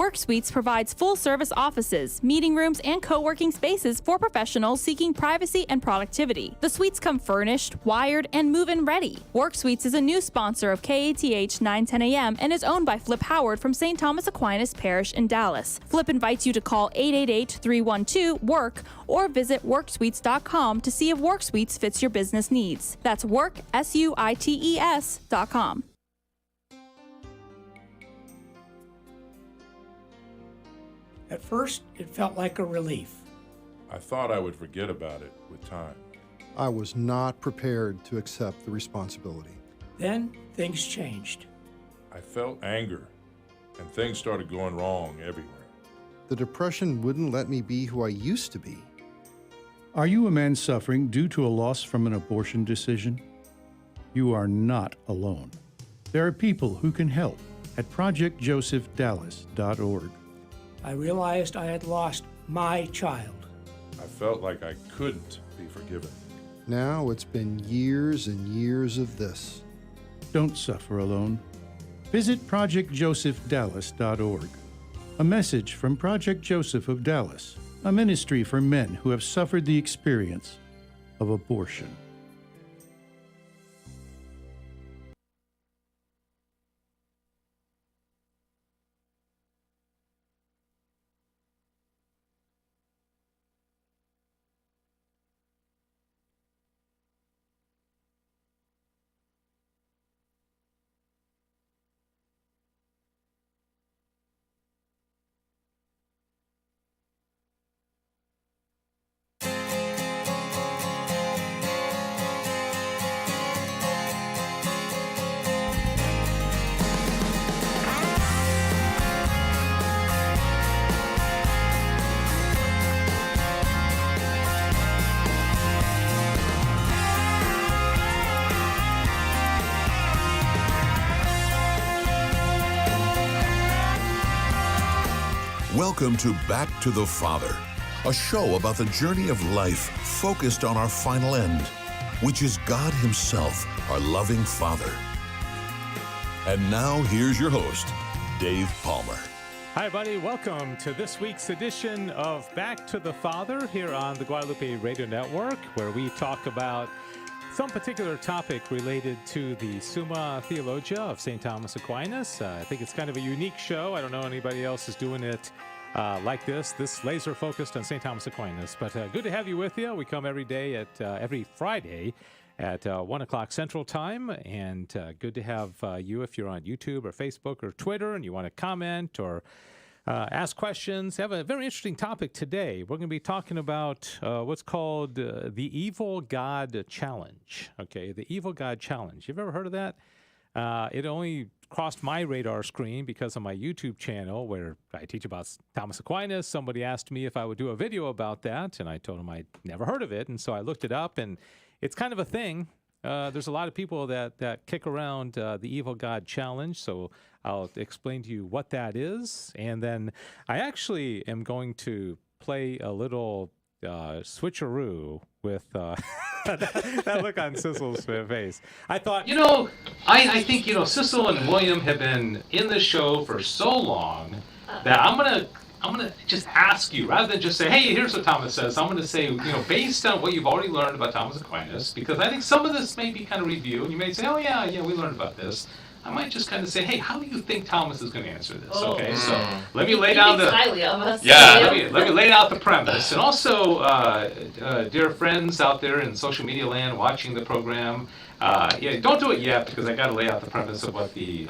WorkSuites provides full-service offices, meeting rooms, and co-working spaces for professionals seeking privacy and productivity. The suites come furnished, wired, and move-in ready. WorkSuites is a new sponsor of KATH 910 AM and is owned by Flip Howard from St. Thomas Aquinas Parish in Dallas. Flip invites you to call 888-312-WORK or visit WorkSuites.com to see if WorkSuites fits your business needs. That's WorkSuites.com. At first, it felt like a relief. I thought I would forget about it with time. I was not prepared to accept the responsibility. Then, things changed. I felt anger, and things started going wrong everywhere. The depression wouldn't let me be who I used to be. Are you a man suffering due to a loss from an abortion decision? You are not alone. There are people who can help at ProjectJosephDallas.org. I realized I had lost my child. I felt like I couldn't be forgiven. Now it's been years and years of this. Don't suffer alone. Visit ProjectJosephDallas.org. A message from Project Joseph of Dallas, a ministry for men who have suffered the experience of abortion. Welcome to Back to the Father, a show about the journey of life focused on our final end, which is God Himself, our loving Father. And now, here's your host, Dave Palmer. Hi, everybody. Welcome to this week's edition of Back to the Father here on the Guadalupe Radio Network, where we talk about some particular topic related to the Summa Theologia of St. Thomas Aquinas. I think it's kind of a unique show. I don't know anybody else is doing it like this laser focused on St. Thomas Aquinas. But good to have you with you. We come every day every Friday at 1 o'clock Central Time. And good to have you if you're on YouTube or Facebook or Twitter and you want to comment or ask questions. I have a very interesting topic today. We're going to be talking about what's called the Evil God Challenge. Okay, the Evil God Challenge. You've ever heard of that? It only crossed my radar screen because of my YouTube channel where I teach about Thomas Aquinas. Somebody asked me if I would do a video about that, and I told them I'd never heard of it. And so I looked it up, and it's kind of a thing. There's a lot of people that kick around the Evil God Challenge, so I'll explain to you what that is. And then I actually am going to play a little switcheroo with that look on Sissel's face. I thought, I think, Sissel and William have been in the show for so long that I'm gonna just ask you, rather than just say, hey, here's what Thomas says, I'm gonna say, based on what you've already learned about Thomas Aquinas, because I think some of this may be kind of review, and you may say, oh yeah, we learned about this. I might just kind of say, hey, how do you think Thomas is going to answer this? Oh. Okay, so let me lay down highly of us. let me lay out the premise, and also, dear friends out there in social media land watching the program, don't do it yet because I got to lay out the premise of what the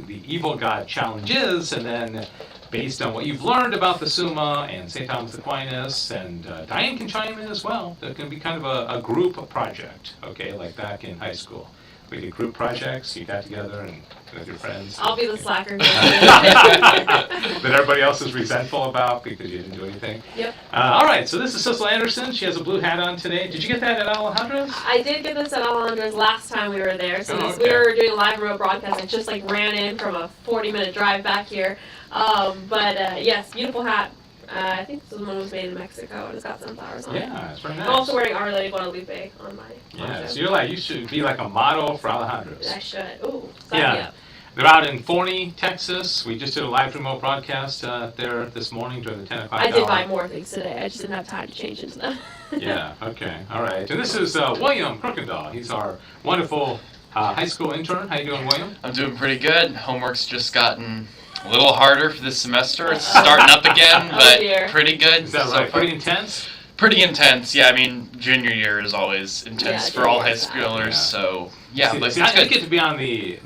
Evil God Challenge is, and then based on what you've learned about the Summa and St. Thomas Aquinas, and Diane can chime in as well. That can be kind of a group project, okay, like back in high school. We did group projects, you got together and with your friends. I'll be the slacker. That everybody else is resentful about because you didn't do anything. Yep. All right, so this is Sissel Anderson. She has a blue hat on today. Did you get that at Alejandra's? I did get this at Alejandra's last time we were there. So okay. we were doing a live remote broadcast. I just ran in from a 40-minute drive back here. Yes, beautiful hat. I think this one was made in Mexico and it's got sunflowers on it. Yeah, it's very nice. I'm also wearing Our Lady Guadalupe on my Yeah, poncho. so you should be like a model for Alejandra's. I should. Ooh, sign me up. They're out in Forney, Texas. We just did a live remote broadcast there this morning during the 10 o'clock hour. I did buy more things today. I just didn't have time to change into them. Yeah, okay, all right. And this is William Crookendahl. He's our wonderful high school intern. How you doing, William? I'm doing pretty good. Homework's just gotten a little harder for this semester. It's starting up again, but pretty good. Is that right? Pretty intense? Pretty intense, yeah. I mean, junior year is always intense for all high schoolers, so yeah. But See, it's I good. get to be on the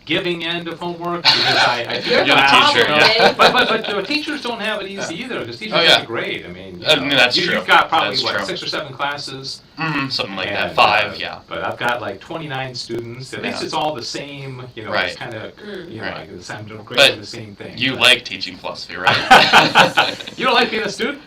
giving end of homework because I You're the teacher, yeah. But teachers don't have it easy either because teachers have a grade. I mean, that's true. You've got probably That's what, true. 6 or 7 classes. Something like that. And, 5, yeah. But I've got like 29 students. At least it's all the same. You know, it's kind of like the same grade But the same thing. You like teaching philosophy, right? You don't like being a student?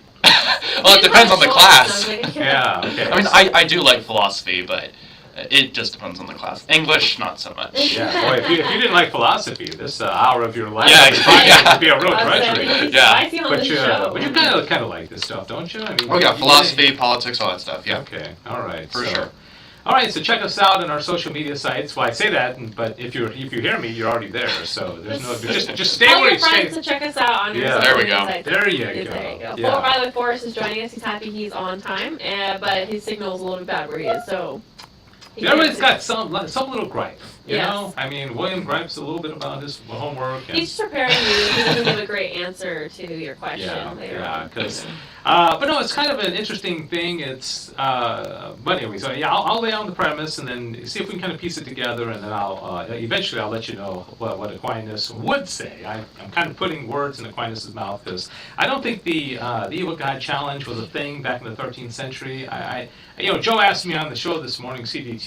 Well, it depends on the class. Yeah. Okay. I mean, I do like philosophy, but it just depends on the class. English, not so much. Yeah, boy, if you didn't like philosophy, this hour of your life would be a real drudgery. Yeah. But you kind of like this stuff, don't you? I mean, Oh yeah, philosophy, politics, all that stuff. Yeah. Okay, all right, For sure. All right, so check us out on our social media sites. Well, I say that, but if you hear me, you're already there. So there's no just stay Tell where your you stay. friends to check us out on your Yeah, social there we media go. sites. There you go. There you go. Yeah. By the way, Forrest is joining us. He's happy he's on time, but his signal is a little bit bad where he is. So Everybody's got some little gripe, you Yes. know? I mean, William gripes a little bit about his homework. And, he's just preparing you. He doesn't give a great answer to your question later yeah, on. because, but no, it's kind of an interesting thing. It's, but anyway, so yeah, I'll lay on the premise and then see if we can kind of piece it together, and then eventually I'll let you know what Aquinas would say. I'm kind of putting words in Aquinas' mouth because I don't think the evil God challenge was a thing back in the 13th century. Joe asked me on the show this morning, CDT,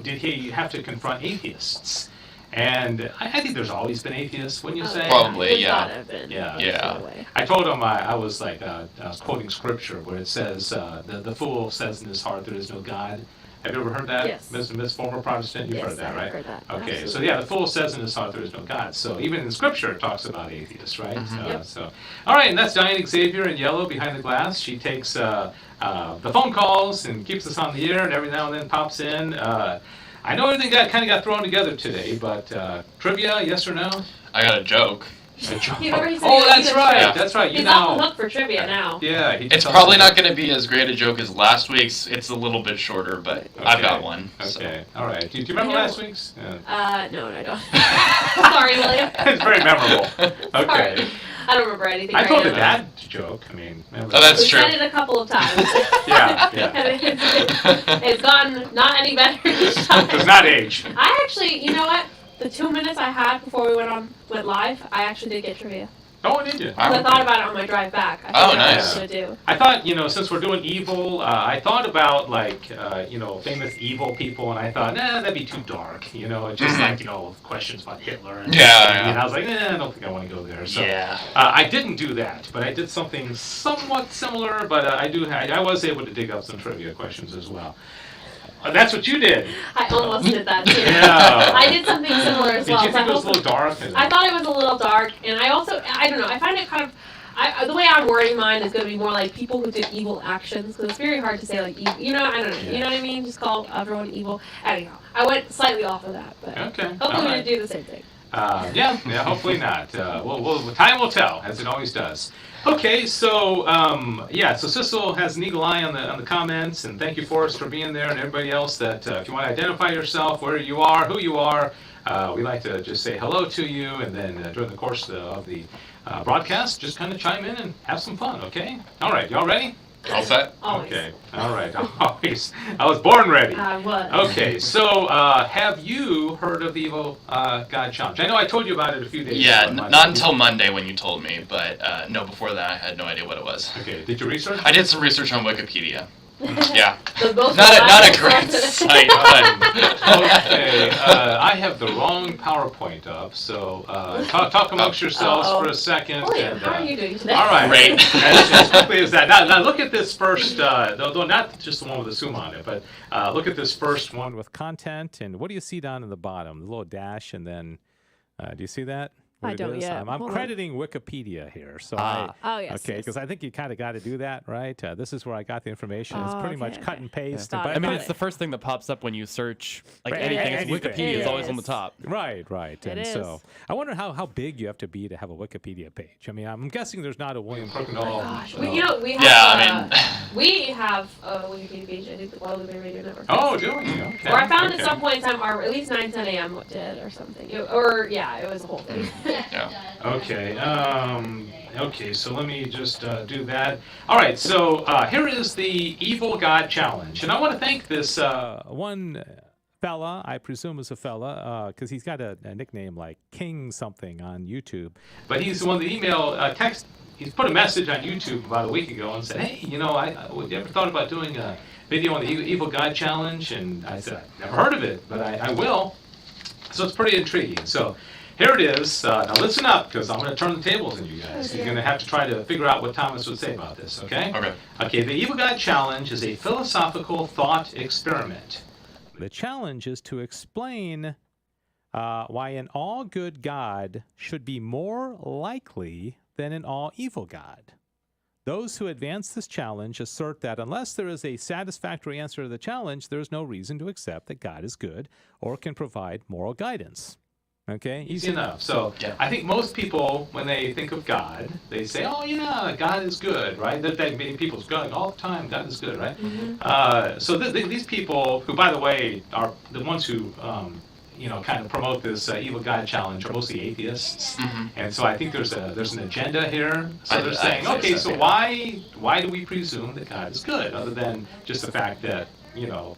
did he have to confront atheists? And I think there's always been atheists, wouldn't you say? Probably, There's yeah. gotta have been. Yeah. I told him I was quoting scripture where it says, the fool says in his heart there is no God. Have you ever heard that? Yes. Miss former Protestant, you've Yes, heard that, I've right? heard that. Okay, so Absolutely. yeah, the fool says in his heart there is no God. So even in scripture it talks about atheists, right? Yep. So, all right, and that's Diane Xavier in yellow behind the glass. She takes the phone calls and keeps us on the air, and every now and then pops in. I know everything got thrown together today, but trivia, yes or no? I got a joke. He already said Oh, he was that's gonna right. show. That's right. You He's know. off the hook for trivia now. Yeah. It's probably not going to be as great a joke as last week's. It's a little bit shorter, but I've got one. Okay. All right. Do you remember last week's? No, I don't. Sorry, William. It's very memorable. Okay. Sorry. I don't remember anything. I right told now. the dad joke. I mean. Oh, that's We true. said it a couple of times. Yeah. And it's gotten not any better each time. Does not age. I actually, you know what? The 2 minutes I had before we went live, I actually did get trivia. Oh, did you? I thought about it on my drive back. I Oh, think that's nice. what I should do. I thought, since we're doing evil, I thought about famous evil people, and I thought, that'd be too dark. Just questions about Hitler. And Yeah. I was like, I don't think I want to go there. So Yeah. I didn't do that, but I did something somewhat similar. But I was able to dig up some trivia questions as well. That's what you did. I almost did that too. Yeah. I did something similar as Did well. you so think I it was a hope- little dark? I thought it was a little dark, and I don't know, I find it kind of, the way I'm wording mine is going to be more like people who did evil actions, because it's very hard to say like evil, I don't know, you know what I mean? Just call everyone evil. Anyhow, I went slightly off of that, but Okay. hopefully all we right. do the same thing. Yeah, hopefully not. Time will tell, as it always does. Okay, so so Sissel has an eagle eye on the comments, and thank you, Forrest, for being there, and everybody else. That if you want to identify yourself, where you are, who you are, we like to just say hello to you, and then during the course of the broadcast, just kind of chime in and have some fun. Okay? All right, y'all ready? All set? Always. Okay. All right. Always. I was born ready. I was. Okay, so have you heard of the evil God challenge? I know I told you about it a few days Yeah, ago. not until Monday when you told me, but no, before that I had no idea what it was. Okay, did you research? I did some research on Wikipedia. Yeah. The most Not a reliable great source. site, but Okay, I have the wrong PowerPoint up, so talk amongst yourselves Uh-oh. for a second. William, and, how are you doing today? All right. Great. As quickly as that. Now look at this first, though not just the one with the zoom on it, but look at this first one. With content, and what do you see down in the bottom? The little dash, and then, do you see that? what I it don't is? yet. I'm Hold on. crediting Wikipedia here. So Oh, yes. okay, because I think you kind of got to do that, right? This is where I got the information. It's Oh, pretty much okay, cut okay. and paste. Got But, it. I mean, Got it's it. the first thing that pops up when you search like Right, anything. It's anything. Wikipedia. It's always on the is. top. right. It And is. so I wonder how big you have to be to have a Wikipedia page. I mean, I'm guessing there's not a William Crokinole. Gosh, we have, Yeah, we have a Wikipedia page. I think the Guadalupe Radio Network. Oh, do we? Okay. Or I found okay. at some point in time, or at least 9, 10 a.m. did or something. It was a whole thing. Yeah. Okay. Okay. So let me just do that. All right. So here is the Evil God Challenge, and I want to thank this one fella. I presume is a fella because he's got a nickname like King something on YouTube. But he's the one that email text. He's put a message on YouTube about a week ago and said, "Hey, you ever thought about doing a video on the Evil God Challenge?" And I said, "I've never heard of it, but I will." So it's pretty intriguing. So here it is. Now listen up, because I'm going to turn the tables on you guys. You're going to have to try to figure out what Thomas would say about this, okay? Okay. Okay, the Evil God Challenge is a philosophical thought experiment. The challenge is to explain why an all-good God should be more likely than an all-evil God. Those who advance this challenge assert that unless there is a satisfactory answer to the challenge, there is no reason to accept that God is good or can provide moral guidance. Okay, easy enough. So I think most people, when they think of God, they say, "Oh, yeah, God is good," right? That many people's going all the time. God is good, right? Mm-hmm. So these people, who, by the way, are the ones who kind of promote this Evil God Challenge, are mostly atheists, and so I think there's an agenda here. So they're saying, okay, so why do we presume that God is good, other than just the fact that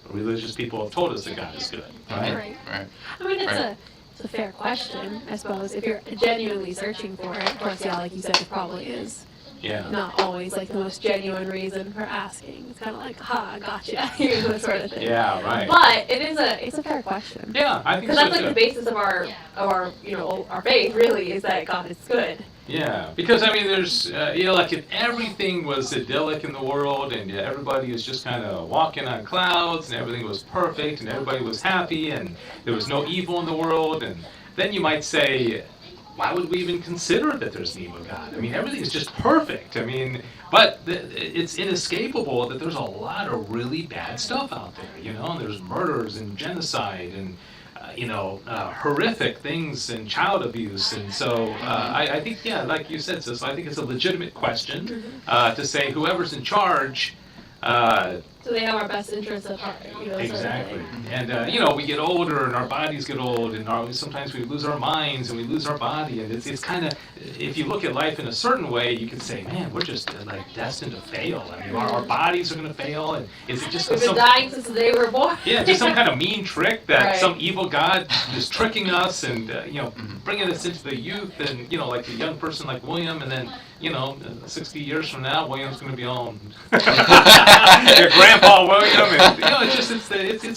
religious people have told us that God is good, right? Right. I mean, it's a fair question, I suppose. If you're genuinely searching for it, of course, yeah, like you said, it probably is. Yeah. Not always like the most genuine reason for asking. It's kind of like, ha, gotcha, you know, sort of thing. Yeah, right. But it's a fair question. Yeah, I think so because that's like too. the basis of our our faith really is that God is good. Yeah, because I mean, there's like if everything was idyllic in the world and everybody was just kind of walking on clouds and everything was perfect and everybody was happy and there was no evil in the world, and then you might say, why would we even consider that there's an evil God? I mean, everything is just perfect. I mean, but it's inescapable that there's a lot of really bad stuff out there, and there's murders and genocide and horrific things and child abuse. And so I think, yeah, like you said, so I think it's a legitimate question to say whoever's in charge. So they have our best interests at heart, Exactly. Sort of And, we get older and our bodies get old and sometimes we lose our minds and we lose our body. And it's kind of, if you look at life in a certain way, you can say, man, we're just destined to fail. I mean, our bodies are going to fail. And is it just We've been dying since the day we were born. Yeah, just some kind of mean trick that Right. some evil God is tricking us and, bringing us into the youth and, like a young person like William, and then, 60 years from now, William's going to be on your Grandpa William. And,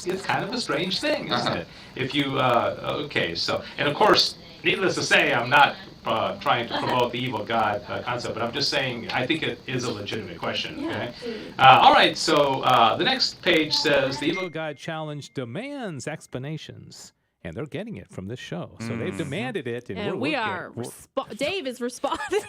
it's kind of a strange thing, isn't it? If you, and of course, needless to say, I'm not trying to promote the evil God concept, but I'm just saying I think it is a legitimate question, okay? All right, so the next page says, the Evil God Challenge demands explanations. And they're getting it from this show. So they've demanded it. And we are, Dave is responding.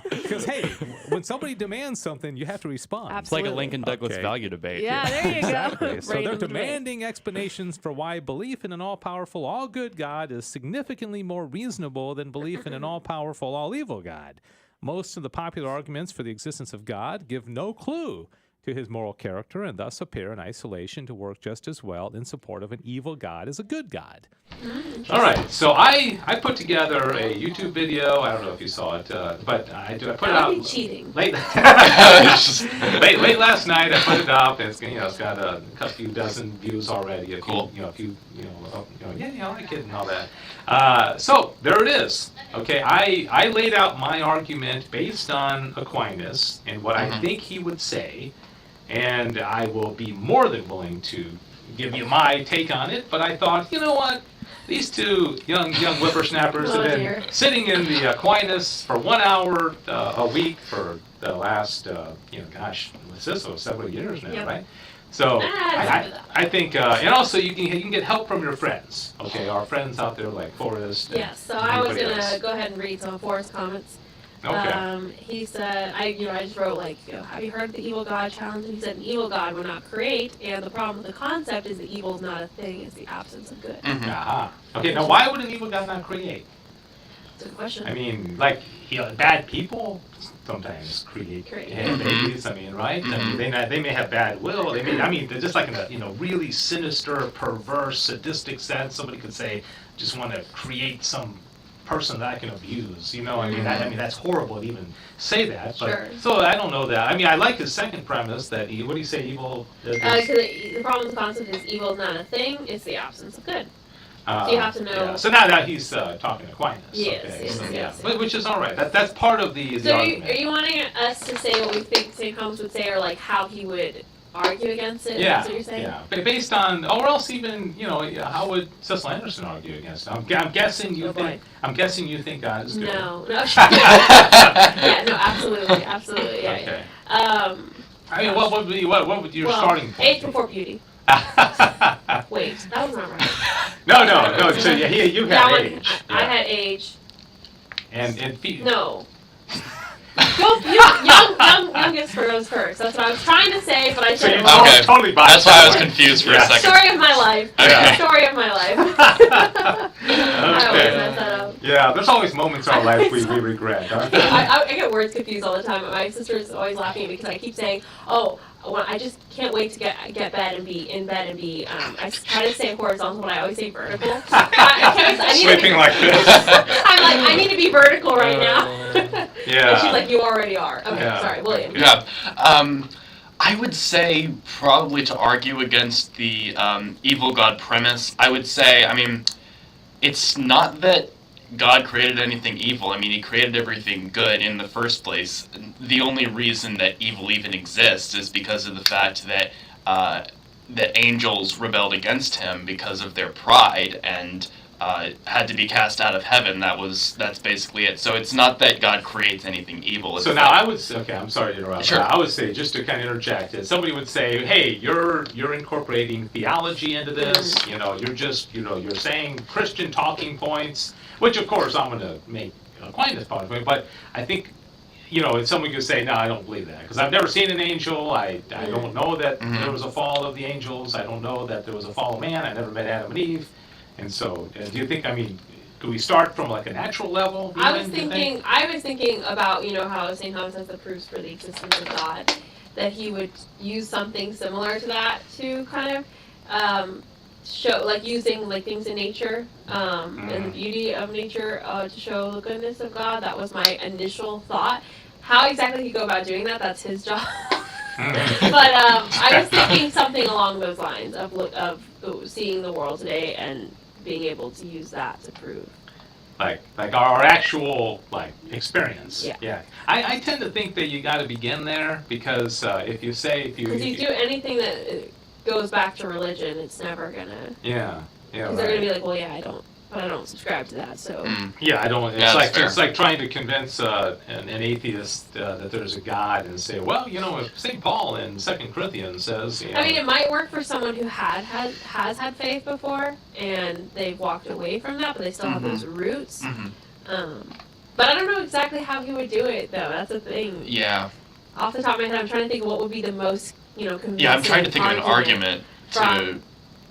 Because, hey, when somebody demands something, you have to respond. It's like a Lincoln Douglas value debate. Yeah, there you Exactly. go. So they're demanding explanations for why belief in an all-powerful, all-good God is significantly more reasonable than belief in an all-powerful, all-evil God. Most of the popular arguments for the existence of God give no clue to his moral character and thus appear in isolation to work just as well in support of an evil God as a good God. All right, so I put together a YouTube video. I don't know if you saw it, but I put it out cheating. late late last night. I put it up. It's got a few dozen views already. Cool. I like it and all that. So there it is. Okay, I laid out my argument based on Aquinas and what I think he would say. And I will be more than willing to give you my take on it. But I thought, you know what? These two young whippersnappers have been sitting in the Aquinas for 1 hour a week for the last, several years now, right? So Ah, I think, and also you can get help from your friends. Okay, our friends out there like Forrest. And Yes, so I was everybody gonna else. go ahead and read some of Forrest's comments. Okay. He said, I just wrote like, have you heard of the evil God challenge? And he said, an evil God would not create, and the problem with the concept is that evil is not a thing; it's the absence of good. Aha. Okay, now why would an evil God not create? That's a good question. I mean, like, bad people sometimes create babies. I mean, right? I mean, they may have bad will. They may. I mean, they're just like in a really sinister, perverse, sadistic sense. Somebody could say, just want to create some person that I can abuse. I mean, that's horrible to even say that. But, Sure. So I don't know that. I mean, I like his second premise that what do you say? Evil. Because the problem with the concept is evil is not a thing; it's the absence of good. So you have to know. Yeah. So now he's talking Aquinas. Yes, okay, yes, so, yes. Which is all right. That's part of the So argument. are you wanting us to say what we think St. Thomas would say, or like how he would argue against it? Yeah, That's what you're saying? yeah. Based on, or else even, how would Cecil Anderson argue against it? I'm guessing you think. I'm guessing you think God is good. No. Yeah, no, absolutely, yeah. Okay. Yeah. I mean, what would your starting point? Age before beauty. Wait, that was not right. No. So yeah, you had age. I had age. And feet. No. Youngest goes first. That's what I was trying to say, but I said it wrong. Okay. Totally That's why I was confused for a second. Story of my life. Yeah. Story of my life. I always mess that up. Yeah, there's always moments in our life we regret, huh? I get words confused all the time. My sister's always laughing at me because I keep saying, well, I just can't wait to get bed and be in bed and be. I try to say horizontal, but I always say vertical. Sleeping like this. I'm like, I need to be vertical right now. Yeah. And she's like, you already are. Okay, Yeah. sorry, William. Yeah. I would say probably to argue against the evil God premise, I would say, I mean, it's not that God created anything evil. I mean, he created everything good in the first place. The only reason that evil even exists is because of the fact that that angels rebelled against him because of their pride and had to be cast out of heaven. That's basically it. So it's not that God creates anything evil. So now I would say, okay, I'm sorry to interrupt. Sure. I would say, just to kind of interject, somebody would say, hey, you're incorporating theology into this. You're saying Christian talking points, which of course I'm going to make Aquinas talking point. But I think, if someone could say, no, I don't believe that because I've never seen an angel. I don't know that there was a fall of the angels. I don't know that there was a fall of man. I never met Adam and Eve. And so, do you think? I mean, do we start from like a natural level? I was thinking about how St. Thomas has the proofs for the existence of God, that he would use something similar to that to kind of show, like using like things in nature and the beauty of nature to show the goodness of God. That was my initial thought. How exactly he go about doing that? That's his job. But I was thinking something along those lines of seeing the world today and being able to use that to prove. Like our actual experience. Yeah. I tend to think that you got to begin there because if you do anything that goes back to religion, it's never gonna. Yeah. Because they're gonna be like, well, yeah, I don't subscribe to that, so. Yeah, I don't. Yeah, It's like trying to convince an atheist that there's a God and say, well, if St. Paul in 2 Corinthians says. I mean, it might work for someone who has had faith before and they've walked away from that, but they still have those roots. But I don't know exactly how he would do it, though. That's the thing. Yeah. Off the top of my head, I'm trying to think of what would be the most, convincing. Yeah, I'm trying to think of an argument to.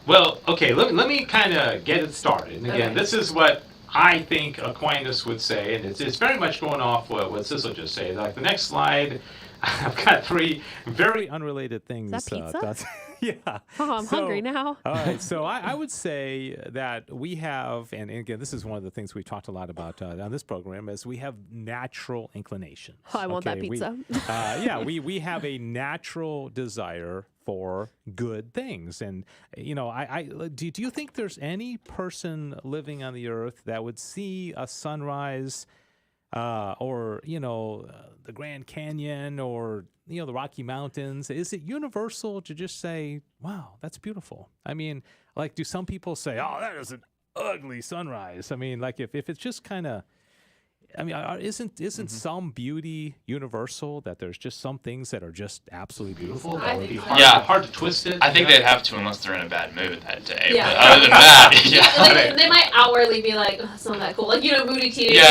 Well, okay, let me kind of get it started. And again, this is what I think Aquinas would say, and it's very much going off what Cecil just said. Like the next slide, I've got three very unrelated things. Is that pizza? Yeah. Oh, I'm hungry now. All right, so I would say that we have, and again, this is one of the things we talked a lot about on this program, is we have natural inclinations. Oh, I want that pizza. We have a natural desire for good things, and do you think there's any person living on the earth that would see a sunrise, or the Grand Canyon, or the Rocky Mountains? Is it universal to just say, wow, that's beautiful? I mean, like, do some people say, oh, that is an ugly sunrise? I mean, like, if it's just kind of, I mean, isn't some beauty universal? That there's just some things that are just absolutely beautiful. That would be hard to twist it. I think they'd have to unless they're in a bad mood that day. Yeah. But other than that, like, they might outwardly be like, oh, it's not that cool. Like, moody teenagers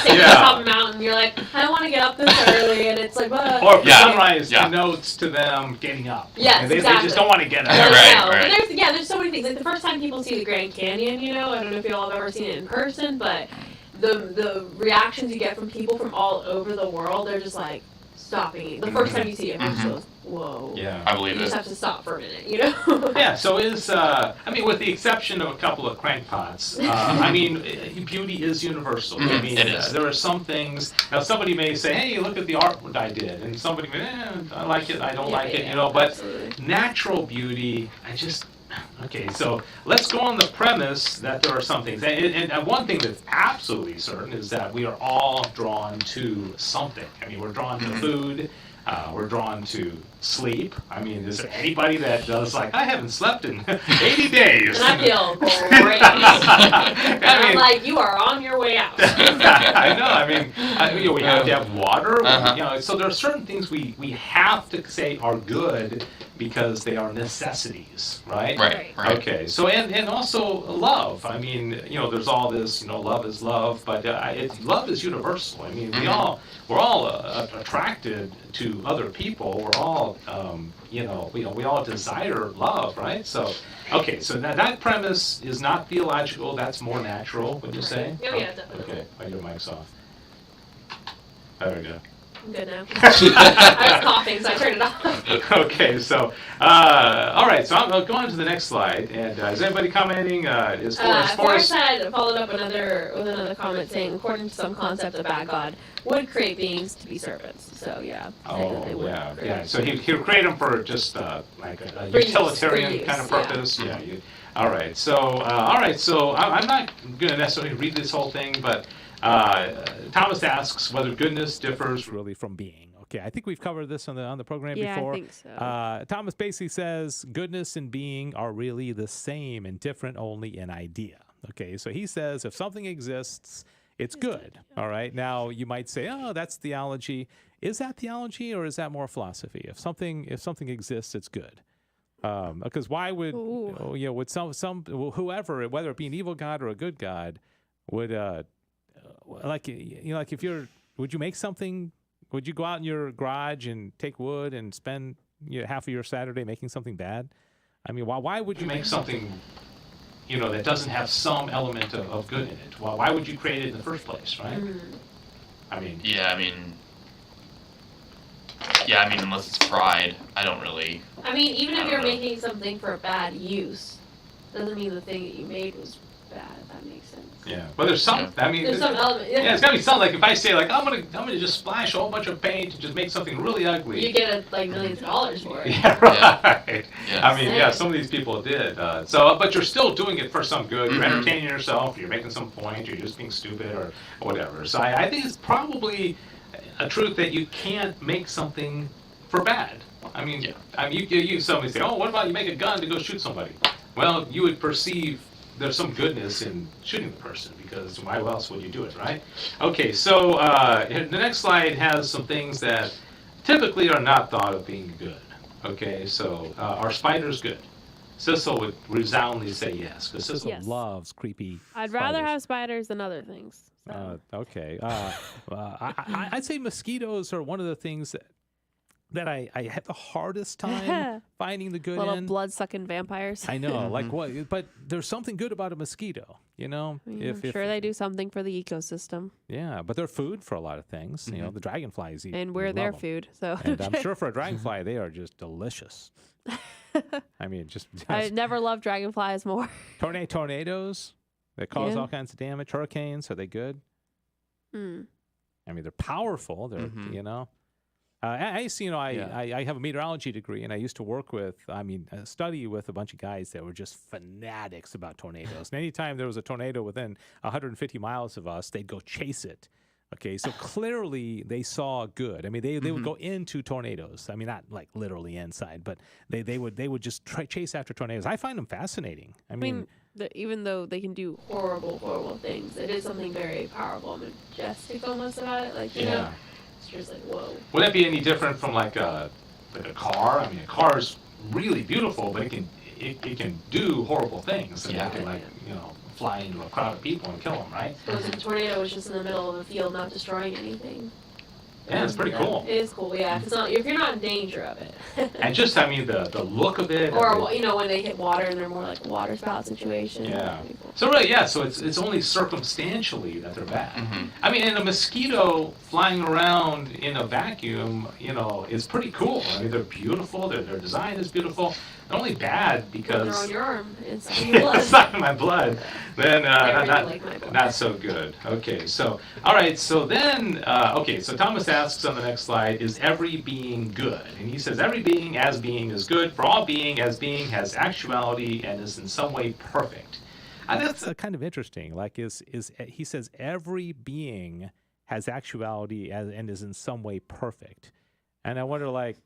sitting Yeah. on top of a mountain. You're like, I don't want to get up this early, and it's like, or if sunrise denotes to them getting up. Yes, they exactly. just don't want to get up. Right. But there's so many things. Like the first time people see the Grand Canyon, I don't know if you all have ever seen it in person, but the reactions you get from people from all over the world, they're just like stopping. The first time you see it, it's just whoa. Yeah, I believe you it. just have to stop for a minute, Yeah. So with the exception of a couple of crankpots, I mean, beauty is universal. I mean, it is. There are some things. Now, somebody may say, "Hey, look at the art I did," and somebody may, I like it, I don't like it, But absolutely. Natural beauty, Okay, so let's go on the premise that there are some things. And one thing that's absolutely certain is that we are all drawn to something. I mean, we're drawn to food. We're drawn to sleep. I mean, is there anybody that does like, I haven't slept in 80 days? And I feel great. I'm like, you are on your way out. I know. I mean, we have to have water. So there are certain things we have to say are good because they are necessities, right? Right. Okay. So and also love. I mean, there's all this. Love is love, but love is universal. I mean, we're all attracted to other people. We're all, we all desire love, right? So, okay, so that premise is not theological. That's more natural, would you say? Oh, yeah, definitely. Okay, your mic's off. There we go. I'm good now. I was coughing, so I turned it off. Okay, so, all right, so I'll go on to the next slide. And is anybody commenting? Forrest had followed up with another comment saying, according to some concept of bad God, would create beings to be servants. So, yeah. Yeah. So he'll create them for just like a utilitarian kind of purpose. Yeah. All right. So, I'm not going to necessarily read this whole thing, but Thomas asks whether goodness differs really from being. Okay, I think we've covered this on the program yeah, before. I think so. Thomas basically says goodness and being are really the same and different only in idea. Okay, so he says if something exists, it's good. All right. Now you might say, oh, that's theology. Is that theology or is that more philosophy? If something exists, it's good. Because why would would some whoever, whether it be an evil God or a good God, would would you make something? Would you go out in your garage and take wood and spend half of your Saturday making something bad? I mean, why would you make something that doesn't have some element of good in it? Well, why would you create it in the first place, right? I mean, unless it's pride, I don't really. I mean, even if you're making something for bad use, doesn't mean the thing that you made was bad. If that makes sense. Yeah, but there's some. I mean, there's some element. Yeah, it's gotta be something. Like if I say like I'm gonna just splash a whole bunch of paint and just make something really ugly. You get millions of dollars for it. Yeah, right. Yeah. I mean, some of these people did. But you're still doing it for some good. You're entertaining yourself. You're making some point. You're just being stupid or whatever. So I think it's probably a truth that you can't make something for bad. I mean, you somebody say, oh, what about you make a gun to go shoot somebody? Well, you would perceive there's some goodness in shooting the person because why else would you do it, right? Okay, so the next slide has some things that typically are not thought of being good. Okay, so are spiders good? Sissel would resoundingly say yes, because Sissel loves creepy I'd rather have spiders than other things. So. Okay. I'd say mosquitoes are one of the things that I have the hardest time finding the good Little in. blood-sucking vampires. I know, like what? But there's something good about a mosquito, I'm sure they do something for the ecosystem. Yeah, but they're food for a lot of things. The dragonflies eat. And we're their food, so. And I'm sure for a dragonfly, they are just delicious. I mean, just I never loved dragonflies more. Tornadoes that cause all kinds of damage. Hurricanes, are they good? I mean, they're powerful. They're I have a meteorology degree, and I used to study with a bunch of guys that were just fanatics about tornadoes. And anytime there was a tornado within 150 miles of us, they'd go chase it. Okay, so clearly they saw good. I mean, they would go into tornadoes. I mean, not like literally inside, but they would just chase after tornadoes. I find them fascinating. I mean even though they can do horrible things, it is something very powerful and majestic almost about it. Like, you know, it's just like, whoa. Would that be any different from like a car? I mean, a car is really beautiful, but it can do horrible things. And it can, like, you know, fly into a crowd of people and kill them, right? Suppose if a tornado was just in the middle of a field, not destroying anything. Yeah, it's pretty cool. It is cool, yeah. If you're not in danger of it. And just, I mean, the look of it. Or, you know, when they hit water and they're more like a water spout situation. Yeah. So really, yeah, so it's only circumstantially that they're bad. I mean, and a mosquito flying around in a vacuum, you know, is pretty cool. I mean, they're beautiful, their design is beautiful. They're only bad because... They're on your arm. It's in your blood. It's not in my blood. Then like my blood. Not so good. Okay, so, all right, so then, okay, so Thomas asks on the next slide, is every being good? And he says, every being as being is good, for all being as being has actuality and is in some way perfect. That's kind of interesting. Like, he says every being has actuality and is in some way perfect. And I wonder, like,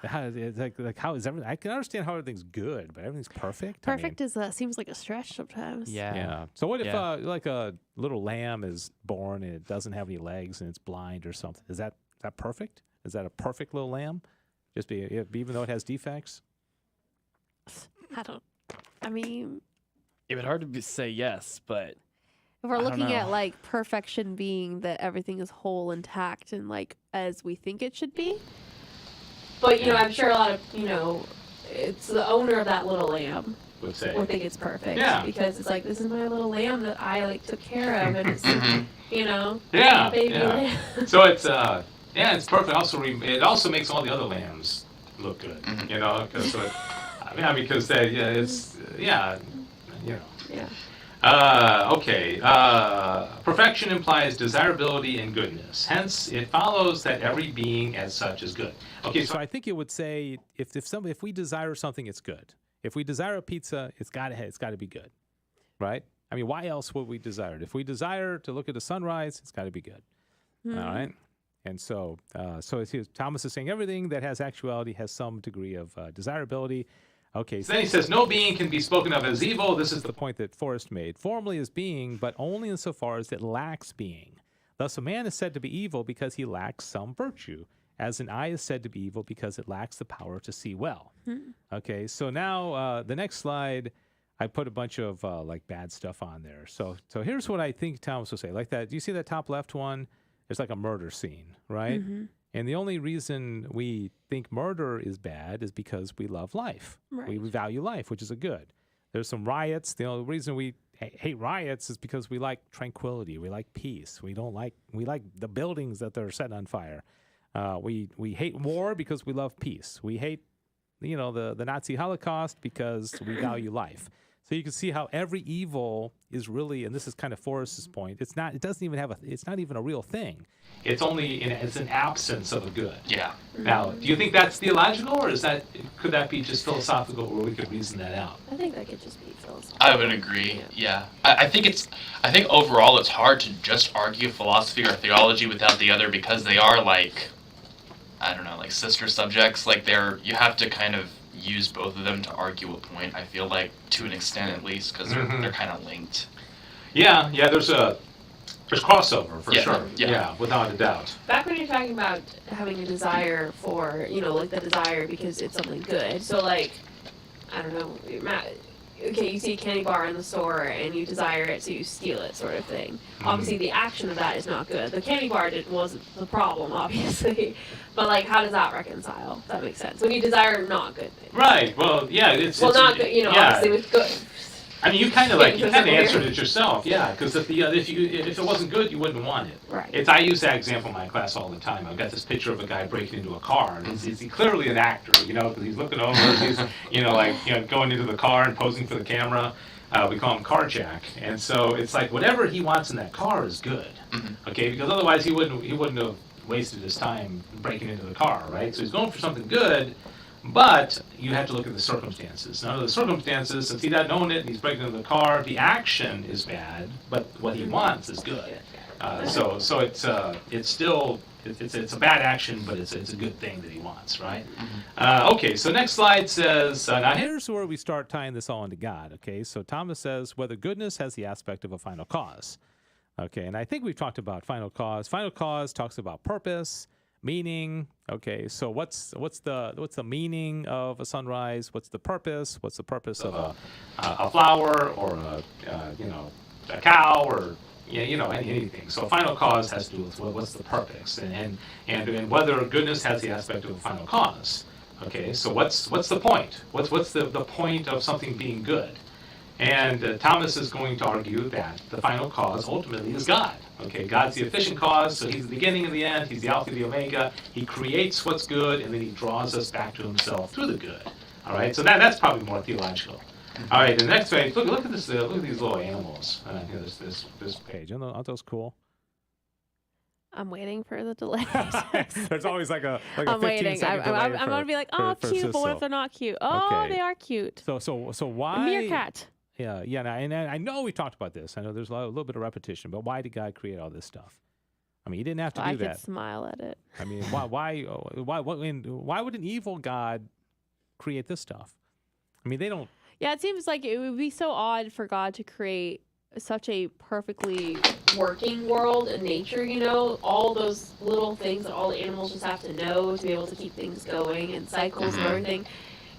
how is everything? I can understand how everything's good, but everything's perfect. Perfect seems like a stretch sometimes. Yeah. So what if like a little lamb is born and it doesn't have any legs and it's blind or something? Is that perfect? Is that a perfect little lamb? Even though it has defects? I mean, it would hard to say yes, but if we're looking at like perfection being that everything is whole, intact, and like as we think it should be. But, you know, I'm sure a lot of, you know, it's the owner of that little lamb would think it's perfect. Yeah. Because it's like, this is my little lamb that I, like, took care of. And it's, you know, baby lamb. So it's, it's perfect. Also, it also makes all the other lambs look good, you know, because they, you know. Yeah. Okay. Perfection implies desirability and goodness. Hence, it follows that every being as such is good. Okay, so I think it would say if we desire something, it's good. If we desire a pizza, it's got to be good, right? I mean, why else would we desire it? If we desire to look at the sunrise, it's got to be good. All right. And so Thomas is saying everything that has actuality has some degree of desirability. Okay. So then he says, no being can be spoken of as evil. This is the point that Forrest made. Formally is being, but only insofar as it lacks being. Thus, a man is said to be evil because he lacks some virtue, as an eye is said to be evil because it lacks the power to see well. Okay, so now the next slide, I put a bunch of like bad stuff on there. So here's what I think Thomas will say. Like that, do you see that top left one? There's like a murder scene, right? And the only reason we think murder is bad is because we love life. Right. We value life, which is a good. There's some riots. The only reason we hate riots is because we like tranquility. We like peace. We like the buildings that they're set on fire. We hate war because we love peace. We hate, the Nazi Holocaust because we value life. So you can see how every evil is really, and this is kind of Forrest's point. It's not even a real thing. It's an absence of a good. Yeah. Now, do you think that's theological, or could that be just philosophical, where we could reason that out? I think that could just be philosophical. I would agree. Yeah. I think overall it's hard to just argue philosophy or theology without the other, because they are like, I don't know, like sister subjects. Like you have to kind of use both of them to argue a point, I feel like, to an extent at least, because they're kind of linked. Yeah, there's crossover for sure. Yeah, without a doubt. Back when you're talking about having a desire for, like the desire because it's something good. So like, I don't know, okay, you see a candy bar in the store and you desire it, so you steal it, sort of thing. Obviously, the action of that is not good. The candy bar wasn't the problem, obviously. But like, how does that reconcile? If that makes sense. When you desire not good things. Right. Well, yeah. Not good. Obviously with good. I mean, you kind of answered it yourself. Yeah, because if it wasn't good, you wouldn't want it. Right. I use that example in my class all the time. I've got this picture of a guy breaking into a car, and he's clearly an actor, because he's looking over, he's going into the car and posing for the camera. We call him Carjack, and so it's like whatever he wants in that car is good. Okay, because otherwise he wouldn't have wasted his time breaking into the car, right? So he's going for something good. But you have to look at the circumstances. Now, the circumstances, since he doesn't own it and he's breaking into the car, the action is bad, but what he wants is good. So it's it's a bad action, but it's a good thing that he wants, right? Okay, so next slide says, now Here's where we start tying this all into God, okay? So Thomas says whether goodness has the aspect of a final cause. Okay, and I think we've talked about final cause. Final cause talks about purpose, meaning. Okay, so what's the meaning of a sunrise? What's the purpose? What's the purpose of a flower or a cow or anything. So final cause has to do with what's the purpose and whether goodness has the aspect of a final cause. Okay, so what's the point? What's the point of something being good? And Thomas is going to argue that the final cause ultimately is God. Okay, God's the efficient cause, so he's the beginning and the end, he's the Alpha and the Omega. He creates what's good, and then he draws us back to himself through the good. All right, so that's probably more theological. All right, the next page, look at this. Look at these little animals. This page. Aren't those cool? I'm waiting for the delay. There's always like a 15 waiting. second delay. I'm going to be like, oh, cute, but what if they're not cute? Oh, Okay. they are cute. So why? A meerkat. Yeah, and I know we talked about this. I know there's a little bit of repetition, but why did God create all this stuff? I mean, he didn't have to do I that. could smile at it. I mean, why would an evil God create this stuff? I mean, they don't. Yeah, it seems like it would be so odd for God to create such a perfectly working world and nature, all those little things that all the animals just have to know to be able to keep things going and cycles and everything.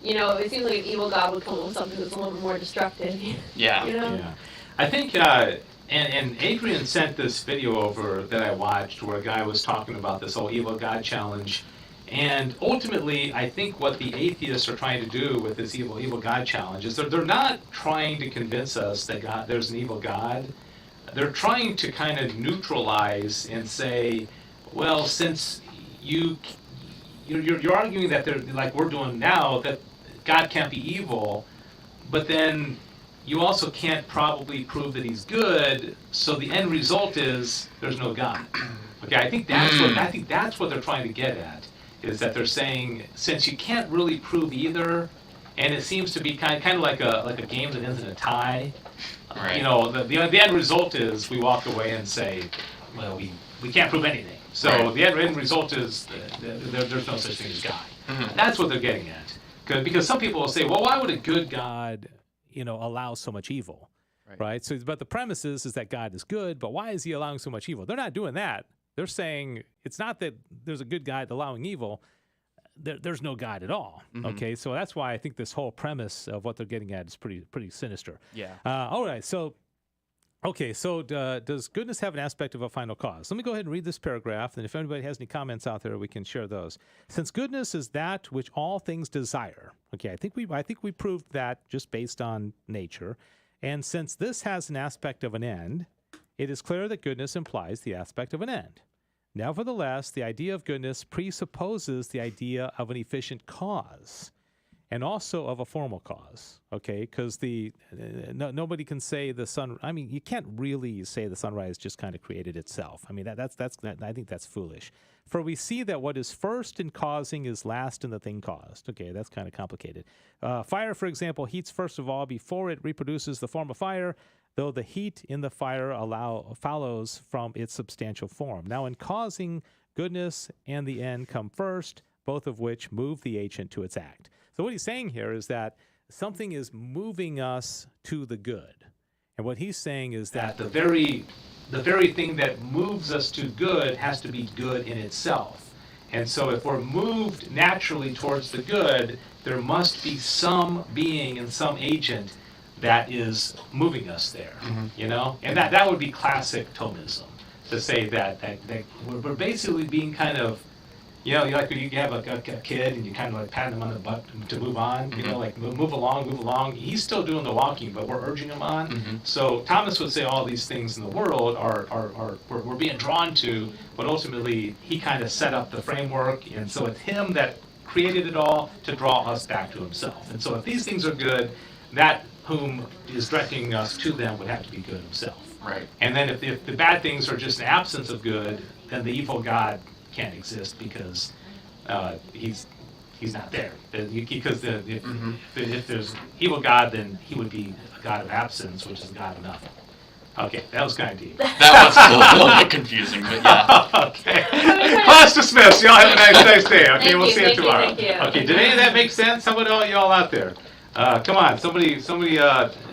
It seems like an evil God would come up with something that's a little bit more destructive. Yeah. Yeah. I think, and Adrian sent this video over that I watched where a guy was talking about this whole evil God challenge. And ultimately, I think what the atheists are trying to do with this evil God challenge is they're not trying to convince us that there's an evil God. They're trying to kind of neutralize and say, well, since you're arguing that they're like we're doing now, that God can't be evil, but then you also can't probably prove that he's good, so the end result is there's no God. Okay, I think that's what they're trying to get at. Is that they're saying, since you can't really prove either, and it seems to be kind of like a game that ends in a tie. Right. The end result is we walk away and say, well, we can't prove anything. So Right. the end result is there's no such thing as God. That's what they're getting at. Because some people will say, well, why would a good God, allow so much evil, Right. right? So, but the premise is that God is good, but why is he allowing so much evil? They're not doing that. They're saying it's not that there's a good God allowing evil. There's no God at all. Okay, so that's why I think this whole premise of what they're getting at is pretty sinister. Yeah. All right. So, does goodness have an aspect of a final cause? Let me go ahead and read this paragraph, and if anybody has any comments out there, we can share those. Since goodness is that which all things desire. Okay, I think we proved that just based on nature, and since this has an aspect of an end, it is clear that goodness implies the aspect of an end. Nevertheless, the idea of goodness presupposes the idea of an efficient cause and also of a formal cause, okay? Because nobody can say the sun. I mean, you can't really say the sunrise just kind of created itself. I mean, I think that's foolish. For we see that what is first in causing is last in the thing caused. Okay, that's kind of complicated. Fire, for example, heats first of all before it reproduces the form of fire, though the heat in the fire follows from its substantial form. Now, in causing, goodness and the end come first, both of which move the agent to its act. So what he's saying here is that something is moving us to the good. And what he's saying is that the very thing that moves us to good has to be good in itself. And so if we're moved naturally towards the good, there must be some being and some agent that is moving us there, And that would be classic Thomism, to say that we're basically being kind of, like when you have a kid and you kind of like pat him on the butt to move on, like move along. He's still doing the walking, but we're urging him on. So Thomas would say all these things in the world we're being drawn to, but ultimately he kind of set up the framework, and so it's him that created it all to draw us back to himself. And so if these things are good, that whom is directing us to them would have to be good himself. Right. And then if the bad things are just an absence of good, then the evil God can't exist because he's not there. Because if there's evil God, then he would be a God of absence, which is a God of nothing. Okay, that was kind of deep. That was a little bit confusing, but yeah. Okay. I Class dismissed. Y'all have a nice day. Okay, we'll see you thank tomorrow. Thank you. Okay, did any of that make sense? How about all y'all out there? Come on, somebody,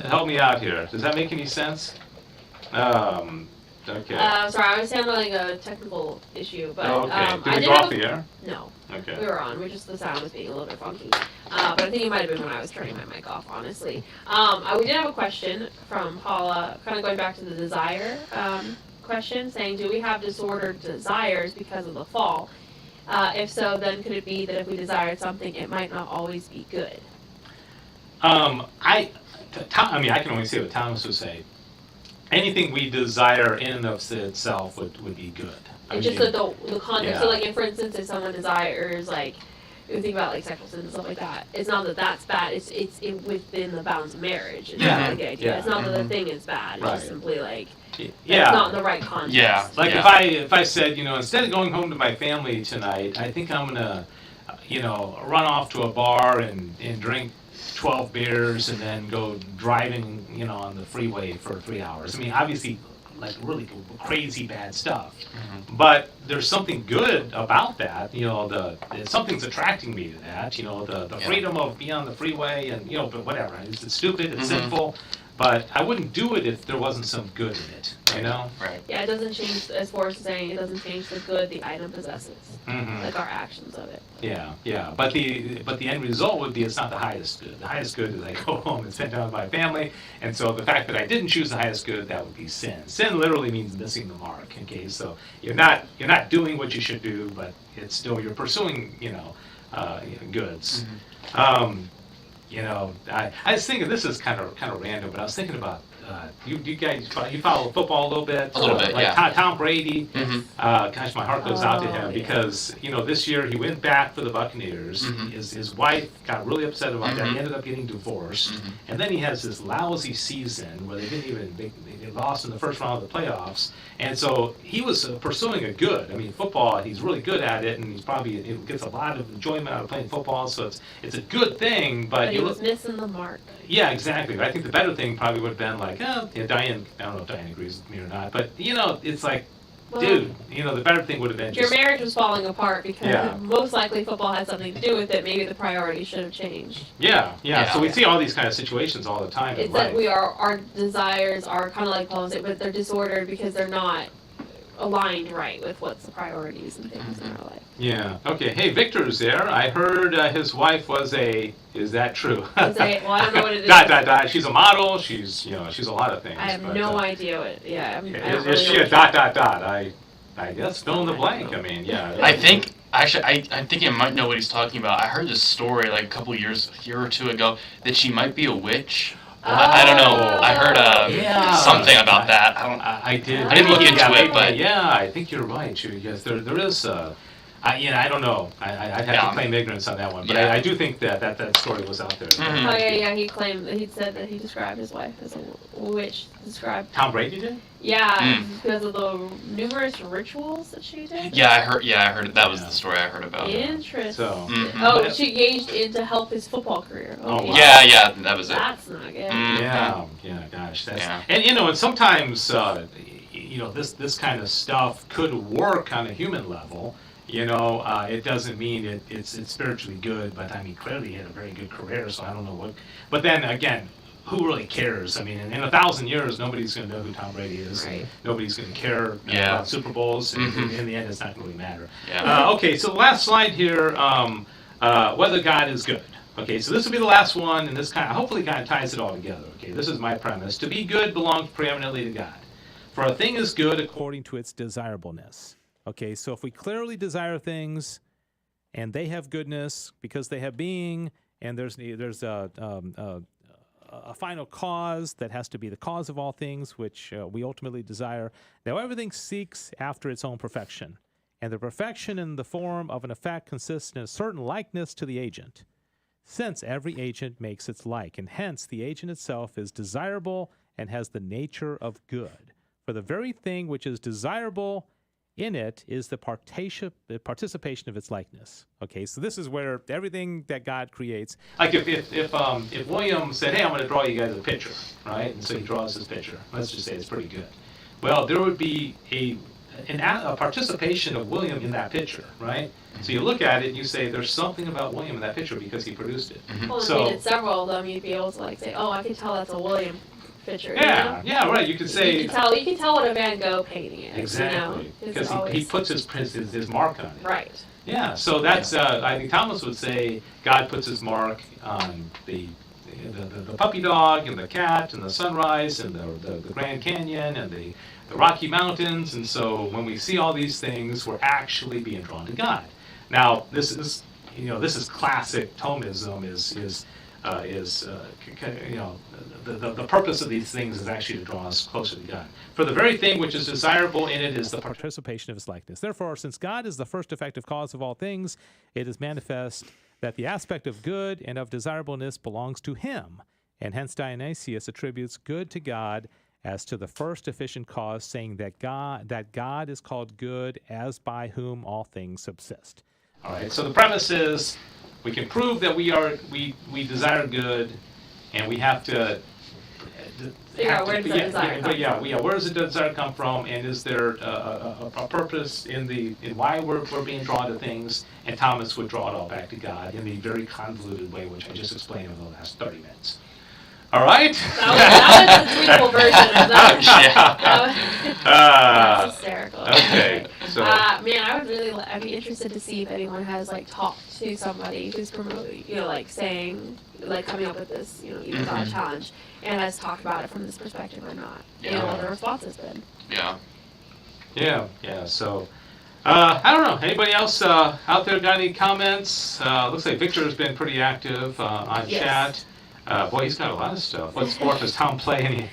help me out here. Does that make any sense? Okay. Sorry, I was handling a technical issue, but Oh, okay. Did I we did go have off the air? No. Okay. We were on. The sound was being a little bit funky. But I think it might have been when I was turning my mic off, honestly. We did have a question from Paula, kind of going back to the desire question, saying, do we have disordered desires because of the fall? If so, then could it be that if we desired something, it might not always be good? I can only say what Thomas would say. Anything we desire in and of itself would be good. It's just the context. Yeah. So, like, for instance, if someone desires, like, if you think about, like, sexual sins and stuff like that, it's not that that's bad. It's within the bounds of marriage. It's not like the idea. Yeah. It's not that the thing is bad. It's Right. just simply, like, Yeah. it's not in the right context. Yeah. Like if I said, instead of going home to my family tonight, I think I'm gonna, run off to a bar and drink 12 beers and then go driving, on the freeway for 3 hours. I mean, obviously, like really crazy bad stuff. Mm-hmm. But there's something good about that. Something's attracting me to that. The freedom of being on the freeway and but whatever. It's stupid. It's sinful. But I wouldn't do it if there wasn't some good in it, Right. Yeah, it doesn't change, as Forrest is saying, it doesn't change the good the item possesses, Mm-hmm. like our actions of it. Yeah. But the end result would be it's not the highest good. The highest good is I go home and spend time with my family. And so the fact that I didn't choose the highest good, that would be sin. Sin literally means missing the mark. Okay, so you're not doing what you should do, but it's still you're pursuing goods. Mm-hmm. I was thinking, this is kind of random, but I was thinking about you guys, you follow football a little bit? A little bit, like yeah. Tom Brady. Mm-hmm. Gosh, my heart goes out to him yeah. because, this year he went back for the Buccaneers. Mm-hmm. His wife got really upset about that. Mhm. He ended up getting divorced. Mhm. And then he has this lousy season where they lost in the first round of the playoffs. And so he was pursuing a good. I mean, football, he's really good at it, and he gets a lot of enjoyment out of playing football. So it's a good thing, But he was missing the mark. yeah, exactly. I think the better thing probably would have been like, Diane, I don't know if Diane agrees with me or not, but, it's like, Well, dude, the better thing would have been your marriage was falling apart because Yeah. most likely football had something to do with it. Maybe the priorities should have changed. Yeah. So we see all these kind of situations all the time in It's life. that our desires are kind of like Paul said, but they're disordered because they're not aligned right with what's the priorities and things in our life. Yeah. Okay. Hey, Victor's there. I heard his wife was is that true? Well, I don't know what it is. She's a model. She's a lot of things. I have but, no idea what. Yeah. I don't Is really she know a what- I guess fill in the blank. I mean, yeah. I think actually, I think I might know what he's talking about. I heard this story like a year or two ago that she might be a witch. I don't know. I heard something about that. I did. I didn't look into it, but yeah, I think you're right. Yes, there is. I don't know. I'd have to claim ignorance on that one, but Yeah. I do think that story was out there. Mhm. Oh yeah. He said that he described his wife as a witch. Described. Tom Brady did? Yeah, because of the numerous rituals that she did. Yeah, I heard that was the story I heard about. Interesting. So. Mhm. Oh, she engaged in to help his football career. Oh, wow. Yeah, that was it. That's not good. Mhm. Yeah, gosh, that's Yeah. and and sometimes this kind of stuff could work on a human level. It doesn't mean it's spiritually good, but I mean clearly he had a very good career, so I don't know what. But then again, who really cares? I mean, in 1,000 years, nobody's going to know who Tom Brady is. Right. Nobody's going to care Yeah. about Super Bowls. And Mhm. in the end, it's not going to really matter. Yeah. Okay, so the last slide here, whether God is good. Okay, so this will be the last one, and this hopefully kind of ties it all together. Okay, this is my premise. To be good belongs preeminently to God. For a thing is good according to its desirableness. Okay, so if we clearly desire things and they have goodness because they have being, and there's a final cause that has to be the cause of all things, which we ultimately desire. Now, everything seeks after its own perfection, and the perfection in the form of an effect consists in a certain likeness to the agent, since every agent makes its like, and hence the agent itself is desirable and has the nature of good. For the very thing which is desirable in it is the participation of its likeness. Okay, so this is where everything that God creates. like if William said, "Hey, I'm going to draw you guys a picture," right? And so he draws his picture. Let's just say it's pretty good. Well, there would be a participation of William in that picture, right? So you look at it and you say, there's something about William in that picture because he produced it. Well, if you did several of them, you'd be able to like say, oh, I can tell that's a William picture. Yeah, you know? right. You could say you can tell what a Van Gogh painting is. exactly because you know? he puts his mark on it. Right. Yeah. So that's I think Thomas would say God puts his mark on the puppy dog and the cat and the sunrise and the Grand Canyon and the Rocky Mountains, and so when we see all these things, we're actually being drawn to God. Now, this is classic Thomism. The purpose of these things is actually to draw us closer to God. For the very thing which is desirable in it is the participation of his likeness. Therefore, since God is the first effective cause of all things, it is manifest that the aspect of good and of desirableness belongs to him, and hence Dionysius attributes good to God as to the first efficient cause, saying that God is called good, as by whom all things subsist. All right. So the premise is we can prove that we desire good, and we have to figure out where does the desire come from. Where does the desire come from, and is there a purpose in why we're being drawn to things? And Thomas would draw it all back to God in the very convoluted way, which I just explained in the last 30 minutes. All right. That was the tweetable version of that. That's hysterical. Okay. So. Man, I'd be interested to see if anyone has like talked to somebody who's promoting, like saying, like coming up with this, evil God challenge, and has talked about it from this perspective or not. Yeah. What the response has been. Yeah. Yeah. So. I don't know. Anybody else out there got any comments? Looks like Victor has been pretty active on chat. Boy, he's got a lot of stuff. What sport does Tom play anyway?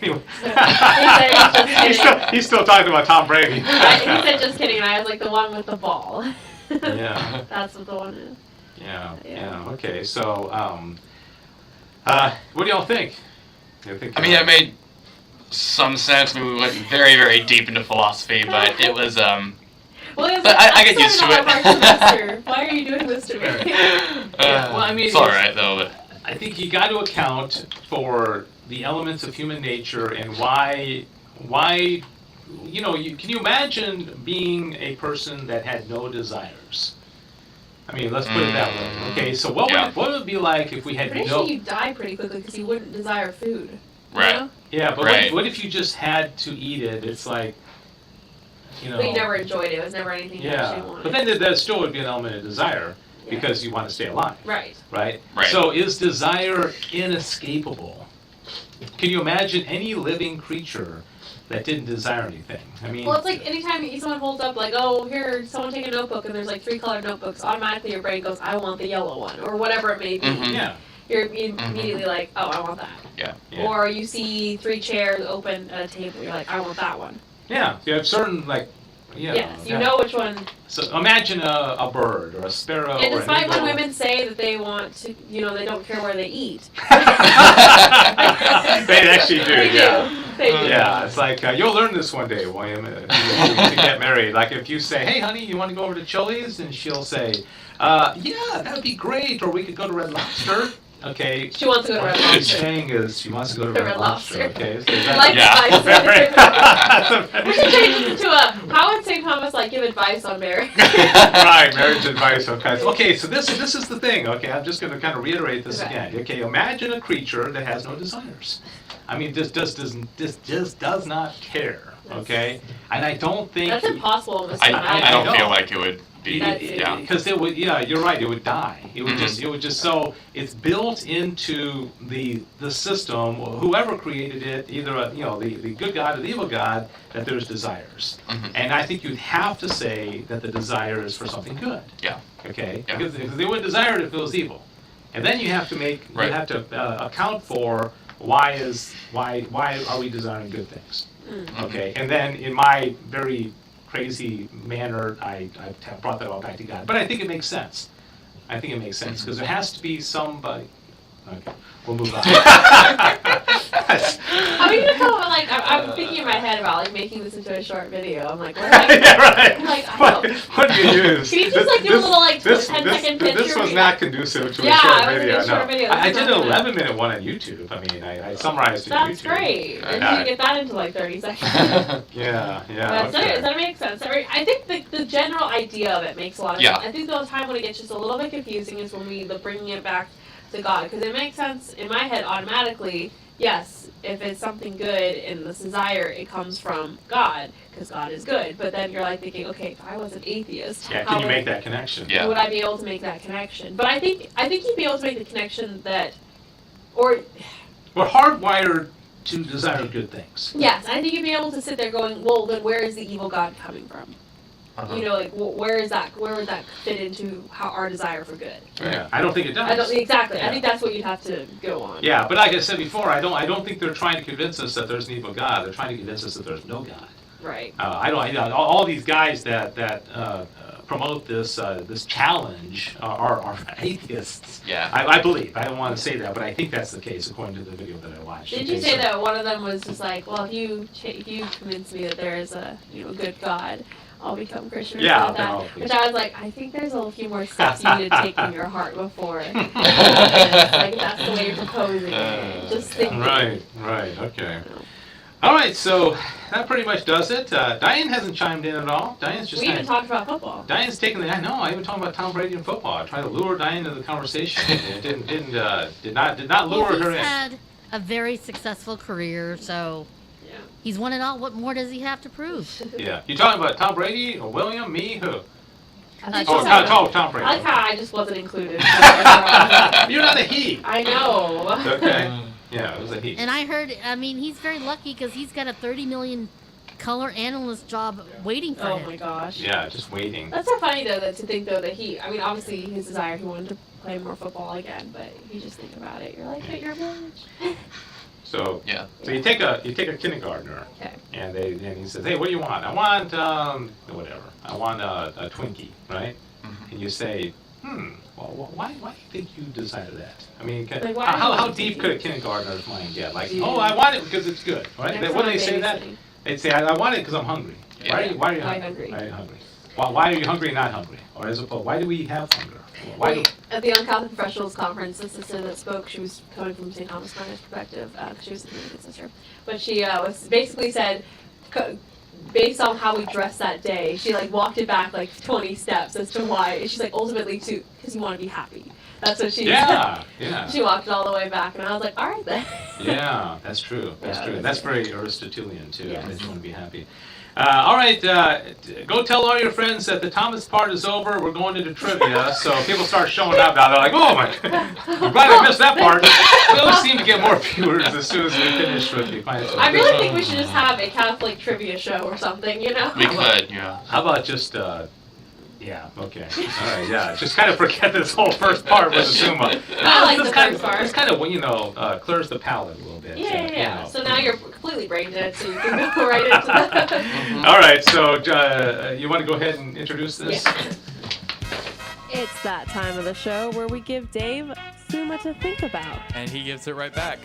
He's still talking about Tom Brady. He said just kidding, and I was like the one with the ball. Yeah. That's what the one is. Yeah. Okay. So, what do y'all think? It made some sense. I mean, we went very, very deep into philosophy, but it was. But I get used to it. Why are you doing this to me? It's all right though. But I think you got to account for the elements of human nature and why. Can you imagine being a person that had no desires? I mean, let's put it that way. Okay, so what would it be like if we had pretty sure you'd die pretty quickly because you wouldn't desire food. Right. You know? Yeah, but what if you just had to eat it? It's like. But you never enjoyed it. It was never anything you actually wanted. But then there still would be an element of desire because you want to stay alive. Right. So is desire inescapable? Can you imagine any living creature that didn't desire anything? Well, it's like anytime someone holds up, like, oh, here, someone take a notebook, and there's like 3 colored notebooks, automatically your brain goes, I want the yellow one, or whatever it may be. Mm-hmm. Yeah. You're immediately like, oh, I want that. Yeah. Or you see 3 chairs open at a table, you're like, I want that one. Yeah, you have certain, Yes, you know which one. So imagine a bird or a sparrow. And or despite an when eagle. women say that they want to, they don't care where they eat. They actually do, They do. Yeah, it's like, you'll learn this one day, William, to get married. Like if you say, hey, honey, you want to go over to Chili's? And she'll say, yeah, that would be great. Or we could go to Red Lobster. Okay. She wants to go to Red Lobster. What she's saying is she wants to go to Red Lobster. Okay. So we should change it to how would St. Thomas give advice on marriage? Right, marriage advice. Okay, so this is the thing. Okay, I'm just going to kind of reiterate this again. Okay, imagine a creature that has no desires. I mean, just does not care. Okay, and I don't think that's impossible. I don't feel like it would. Because it would, you're right. It would die. It would just. So it's built into the system. Whoever created it, either the good God or the evil God, that there's desires. And I think you'd have to say that the desire is for something good. Yeah. Okay. Yeah. Because they wouldn't desire it if it was evil. And then you have to account for why are we desiring good things. Okay. And then in my very crazy manner, I brought that all back to God. But I think it makes sense. Because there has to be somebody. Okay, we'll move on. Are we gonna come up with I'm thinking in my head about making this into a short video. I'm like, what? Yeah, right. I'm like, what be used. Can you just like do a little like 10-second picture? This was not conducive to a Yeah, short it was video. a short video. I did an 11-minute one on YouTube. I mean, I summarized it on YouTube. That's great. And you get that into like 30 seconds. Yeah. Does that make sense? I think the general idea of it makes a lot of sense. I think the only time when it gets just a little bit confusing is when we bringing it back to God, because it makes sense in my head automatically. Yes, if it's something good in this desire, it comes from God, because God is good. But then you're like thinking, okay, if I was an atheist, can you make that connection? Yeah. Would I be able to make that connection? But I think you'd be able to make the connection that, or we're hardwired to desire good things. Yes, I think you'd be able to sit there going, well, then where is the evil God coming from? You know, like where would that fit into how our desire for good? Yeah, I don't think it does. Exactly. Yeah. I think that's what you'd have to go on. Yeah, but like I said before, I don't think they're trying to convince us that there's an evil God. They're trying to convince us that there's no God. Right. All these guys that promote this challenge are atheists. Yeah. I believe. I don't want to say that, but I think that's the case according to the video that I watched. Did you say that one of them was just like, well, if you convince me that there is a good God, I'll become Christian. Yeah. That. Which I was like, I think there's a few more steps you need to take in your heart before. Like that's the way you're proposing it. Just thinking. Right. Okay. All right, so that pretty much does it. Diane hasn't chimed in at all. Diane's just. We even talked about football. Diane's taking the. I know. I even talked about Tom Brady and football. I tried to lure Diane into the conversation. It did not lure her in. He's had a very successful career, so he's won it all. What more does he have to prove? Yeah, you talking about Tom Brady or William? Me? Who? Tom Brady. I like how I just wasn't included. You're not a he. I know. Okay. Yeah, it was a he. And I heard, he's very lucky because he's got a $30 million color analyst job waiting for him. Oh my gosh. Yeah, just waiting. That's so funny though to think though that obviously his desire, he wanted to play more football again, but you just think about it, you're like, but you're rich. So you take a kindergartner, and he says, hey, what do you want? I want whatever. I want a Twinkie, right? Mm-hmm. And you say, well, why do you think you desire that? I mean, how deep could a kindergartner's mind get? Like, I want it because it's good, right? When they say that, they'd say, I want it because I'm hungry. Yeah. Why are you hungry? Why are you hungry? Why are you hungry and not hungry? Or as opposed, why do we have hunger? At the Young Catholic Professionals Conference, the sister that spoke, she was coming from St. Thomas Aquinas' perspective, because she was a Dominican sister. But she was basically said, based on how we dressed that day, she walked it back 20 steps as to why. She's like, ultimately, because you want to be happy. That's what she said. Yeah. She walked it all the way back, and I was like, all right then. Yeah, that's true. That's true. That's very Aristotelian, too, that you want to be happy. All right, go tell all your friends that the Thomas part is over. We're going into trivia, so people start showing up now. They're like, oh my, I'm glad I missed that part. We always seem to get more viewers as soon as we finish with the final. I really think we should just have a Catholic trivia show or something, We could, yeah. How about just, yeah, okay. All right, yeah. Just kind of forget this whole first part with the Zuma. I like the first part. It's kind of, clears the palate a little bit. Yeah. So now you're completely brain dead, so you can go right into that. All right, so you want to go ahead and introduce this? Yeah. It's that time of the show where we give Dave Suma to think about. And he gives it right back.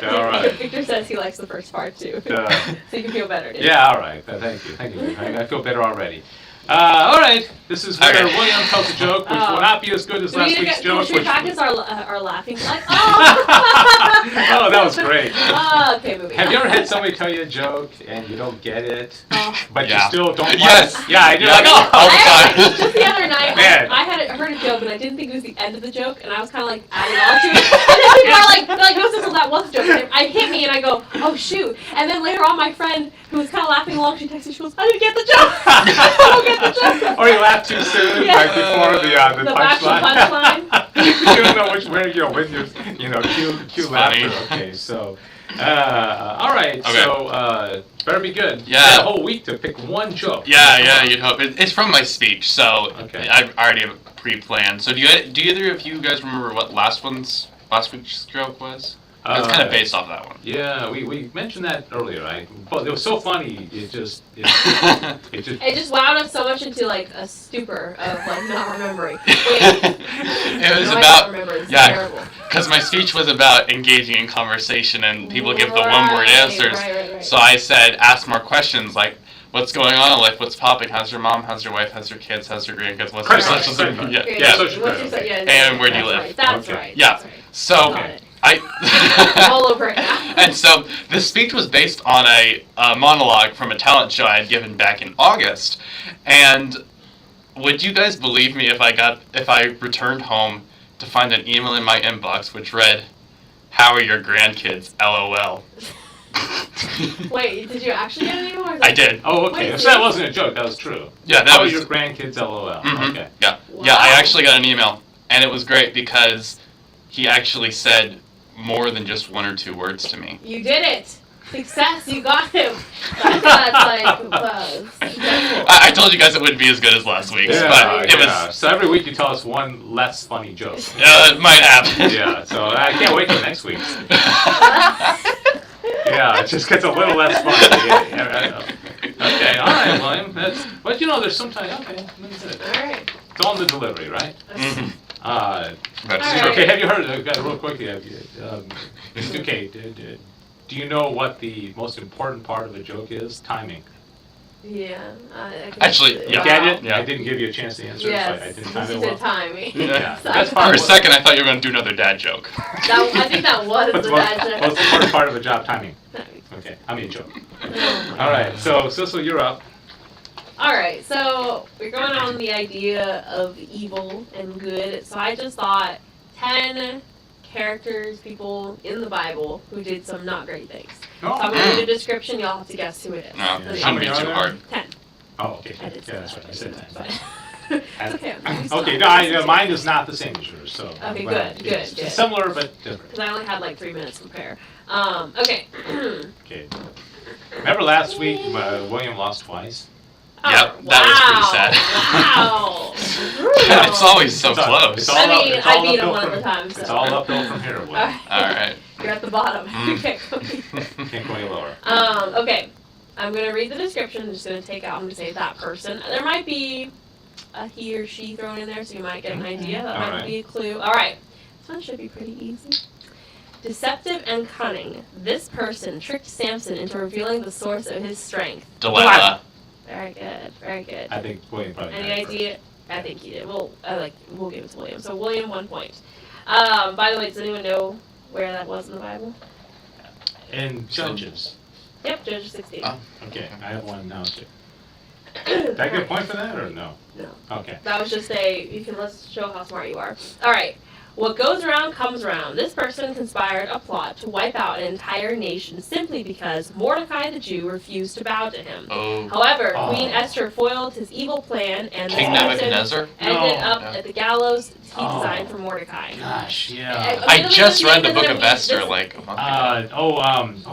All right. Victor says he likes the first part too, so you can feel better. Dave. Yeah, all right. Thank you. I feel better already. All right. This is where William tells a joke, which will not be as good as last week's joke. Should we practice our laughing? Oh, that was great. Okay, moving Have on. you ever had somebody tell you a joke and you don't get it, but you Yeah. still don't want Yes. it? Yeah, I do. Yeah. All the time. Just the other night, Man. I had heard a joke, and I didn't think it was the end of the joke, and I was kind of adding on to it. And then people are like, no, Cecil, that was a joke. And I hit me, and I go, oh, shoot. And then later on, my friend, who was kind of laughing along, she texted me, she goes, I didn't get the joke. I don't get the joke. Or you laugh too soon, Yeah. right before the actual punchline. punchline. You don't know when you're cue laughter. Okay, so, all right, Okay. so better be good. Yeah. You had a whole week to pick one joke. Yeah, you'd hope. It's from my speech, so Okay. I already have it pre-planned. So do either of you guys remember what last week's joke was? It's kind of based off that one. Yeah, we mentioned that earlier, right? But it was so funny. It just It just wound us so much into like a stupor of like not remembering. Wait, it was no, about I don't remember. It's terrible. because my speech was about engaging in conversation and people give the one-word answers. Right. So I said, ask more questions like, what's going on in life? What's popping? How's your mom? How's your wife? How's your kids? How's your grandkids? What's your social circle? And where do you live? That's right. Yeah. So all over it now. And so this speech was based on a monologue from a talent show I had given back in August. And would you guys believe me if I returned home to find an email in my inbox which read, "How are your grandkids? LOL." Wait, did you actually get an email? I did. Oh, okay. Wait, So that wasn't a joke. That was true. Yeah, that How was are your grandkids? LOL. Mhm. Okay. Yeah. Wow. Yeah, I actually got an email, and it was great because he actually said more than just one or two words to me. You did it. Success, you got him. That's like, I told you guys it wouldn't be as good as last week's, but it was. So every week you tell us one less funny joke. It might happen. Yeah. So I can't wait till next week. Yeah, it just gets a little less funny. Yeah. Okay. All right, William. But you know, there's sometimes. Okay. All right. It's all in the delivery, right? Mm-hmm. That's true. Okay, have you heard, real quickly, okay, do you know what the most important part of a joke is? Timing. Yeah. Actually, yeah. You get it? Yeah. I didn't give you a chance to answer, Yes. so I didn't time You it did well. timing. Yeah. That's For a second, I thought you were going to do another dad joke. I think that was What's the dad joke. What's the important part of a job? Timing. Okay, I mean joke. All right, so Sissel, you're up. Alright, so we're going on the idea of evil and good. So I just thought 10 characters, people in the Bible who did some not great things. So I'm going to read a description, y'all have to guess who it is. No, it shouldn't be too hard. 10. Oh, okay. I did Yeah, that's right. I said that. But it's okay. Okay, no, mine is not the same as yours, so. Okay, well, good. it's similar, but different. Because I only had like 3 minutes to prepare. Okay. Okay. Remember last week, William lost twice? Yep, that was pretty sad. Wow. It's always so close. It's all I beat him uphill one from- at a time. So. It's all uphill from here, Will. Alright. You're at the bottom. You can't go Can't go any lower. Okay. I'm going to read the description. I'm just going to take out, I'm going to say that person. There might be a he or she thrown in there, so you might get an idea. That might be a clue. All right. This one should be pretty easy. Deceptive and cunning, this person tricked Samson into revealing the source of his strength. Delilah. Very good. Very good. I think William probably Any got it idea? I think he did. We'll give it to William. So William, 1 point. By the way, does anyone know where that was in the Bible? And Judges. Yep, Judges 16. Oh. Okay, I have one now too. Did I get a point for that or no? No. Okay. That was just let's show how smart you are. Alright. What goes around comes around. This person conspired a plot to wipe out an entire nation simply because Mordecai the Jew refused to bow to him. Oh. However, Queen Esther foiled his evil plan and this King person Nebuchadnezzar? ended No. up at the gallows he designed for Mordecai. Gosh, yeah. I just read the book of Esther like a month ago.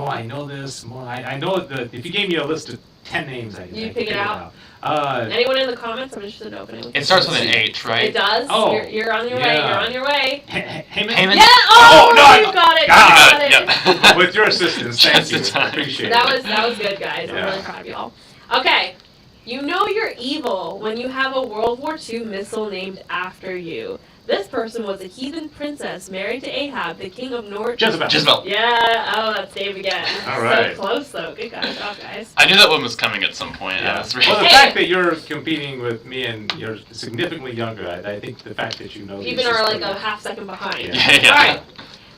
I know this. I know that if you gave me a list of 10 names, I could You figure pick it out? out. Anyone in the comments? I'm interested in opening. It starts with an H, right? It does. Oh, You're on your way. yeah. You're on your way. Haman? Yeah. Oh, no, you got it. got You got it. With your assistance, thank Just you. in time. Appreciate That it. was good, guys. I'm Yeah. really proud of y'all. Okay. You know you're evil when you have a World War II missile named after you. This person was a heathen princess married to Ahab, the king of North. Jezebel. Yeah. Oh, that's Dave again. All right. So close, though. Good job, guys. I knew that one was coming at some point. Yeah. I was really Well, the fact that you're competing with me and you're significantly younger, I think the fact that you know Even this are is like pretty- a half second behind. Yeah. All right.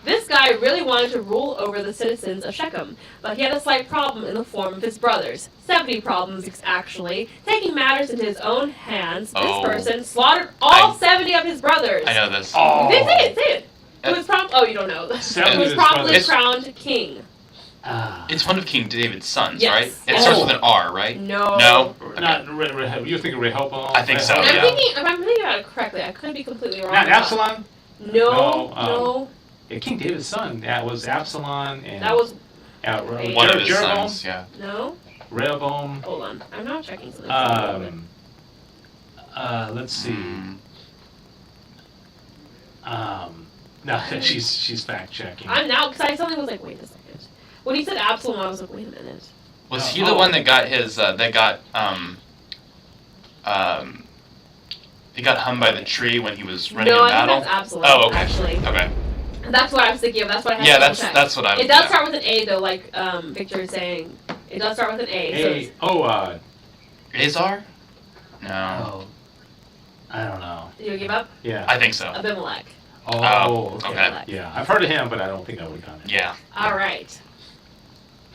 This guy really wanted to rule over the citizens of Shechem, but he had a slight problem in the form of his brothers. 70 problems, actually. Taking matters into his own hands, this person slaughtered all 70 of his brothers. I know this. Say it. Who was you don't know. Who was probably crowned king. It's one of King David's sons, Yes. right? It starts with an R, right? No. No? Not you think of Rehoboam? I think so, And yeah. if I'm thinking about it correctly, I could be completely wrong. Not Absalom? No. Yeah, King David's son. That was Absalom and. That was one of his Jeroboam? sons, yeah. No. Rehoboam. Hold on. I'm not checking something. Let's see. No, she's fact checking. I'm now because I suddenly was like, wait a second. When he said Absalom, I was like, wait a minute. Was he the one that got his he got hung by the tree when he was running in battle? No, I think that's Absalom. Oh, okay. Actually. Okay. That's what I was thinking of. That's what I had Yeah, to that's check. what I was. It does start with an A though, like Victor is saying. It does start with an A. Azar? No. Oh, I don't know. You give up? Yeah. I think so. Abimelech. Oh, okay. Yeah, I've heard of him, but I don't think I would have gotten it. Yeah. All right.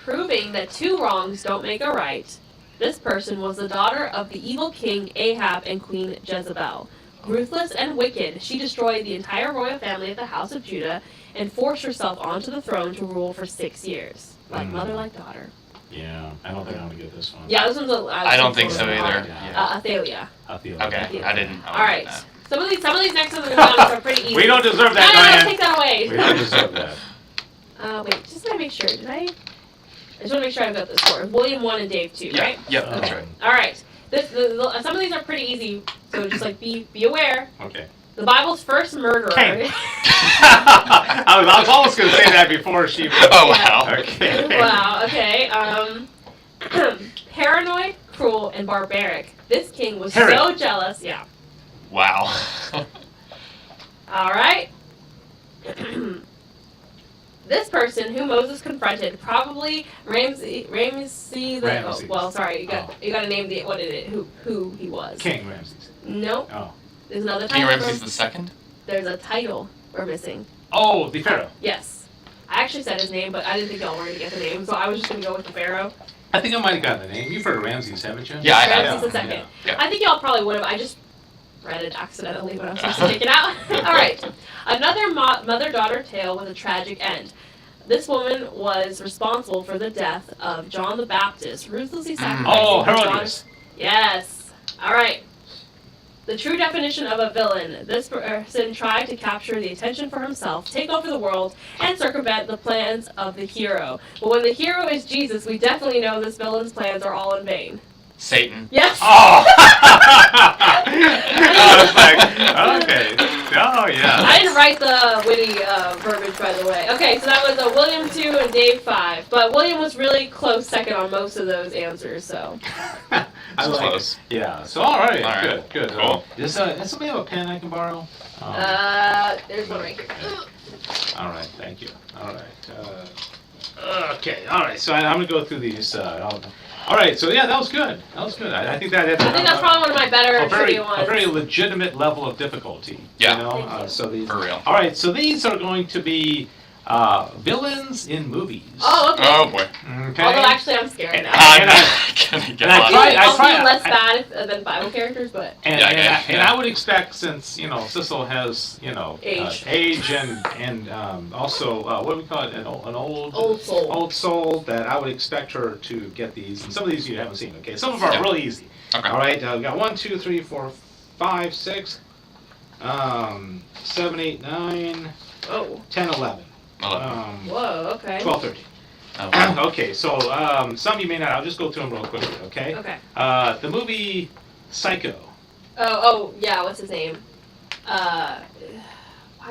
Proving that two wrongs don't make a right, this person was the daughter of the evil king Ahab and Queen Jezebel. Ruthless and wicked, she destroyed the entire royal family of the house of Judah and forced herself onto the throne to rule for 6 years. Like mother, like daughter. Yeah, I don't think I'm going to get this one. Yeah, this one's I don't think so either. Athaliah. Okay, I didn't. All right. Some of these next ones are pretty easy. We don't deserve that, No, Diane. take that away. We don't deserve that. Wait, just want to make sure. Did I just want to make sure I've got this for William 1 and Dave 2, right? Yep, that's right. All right. Some of these are pretty easy, so just like be aware. Okay. The Bible's first murderer. Cain. I was almost going to say that before she. Oh wow. Okay. Wow. Okay. Paranoid, cruel, and barbaric. This king was Herod. so jealous. Yeah. Wow. All right. This person who Moses confronted, probably Ramses. Ramses. Oh, well, sorry, you got to name who he was. King Ramses. Nope. Oh. There's another King title. Ramses the Second. There's a title we're missing. Oh, the Pharaoh. Yes. I actually said his name, but I didn't think y'all were going to get the name, so I was just going to go with the Pharaoh. I think I might have gotten the name. You've heard of Ramses, haven't you? Yeah, I have. Ramses the Second. Yeah. I think y'all probably would have. I just read it accidentally when I was supposed to take it out. All right. Another mother-daughter tale with a tragic end. This woman was responsible for the death of John the Baptist, ruthlessly sacrificing Oh, her Herodias. daughter. Yes. All right. The true definition of a villain. This person tried to capture the attention for himself, take over the world, and circumvent the plans of the hero. But when the hero is Jesus, we definitely know this villain's plans are all in vain. Satan. Yes. Oh. I was like, okay. Oh yeah. I didn't write the witty verbiage, by the way. Okay, so that was a William 2 and Dave 5. But William was really close second on most of those answers, so. I like close. It. Yeah. So all right. All right. Good. Cool. Does somebody have a pen I can borrow? There's one right here. All right. Thank you. All right. Okay. All right. So I'm gonna go through these. All right. So yeah, that was good. I think that's. I think that's probably one of my better trivia ones. A very legitimate level of difficulty. Yeah. You know. So these. For real. All right. So these are going to be villains in movies. Oh, okay. Oh boy. Okay. Although actually I'm scared now. I'm not gonna get I on tried- it. I I'll tried- do less bad than Bible characters, but. And, Yeah, and, okay, I, and yeah. I would expect, since Sissel has Age. and also what do we call it, an old Old soul. that I would expect her to get these, and some of these you haven't seen. Okay, some of them are Yeah. really easy. Okay. All right, we got 1, 2, 3, 4, 5, 6, 7, 8, 9, Oh. 10, 11. 11. Whoa. Okay. 12, 13. Oh. Okay, so some you may not. I'll just go through them real quickly. Okay. Okay. The movie Psycho. Oh yeah. What's his name? Why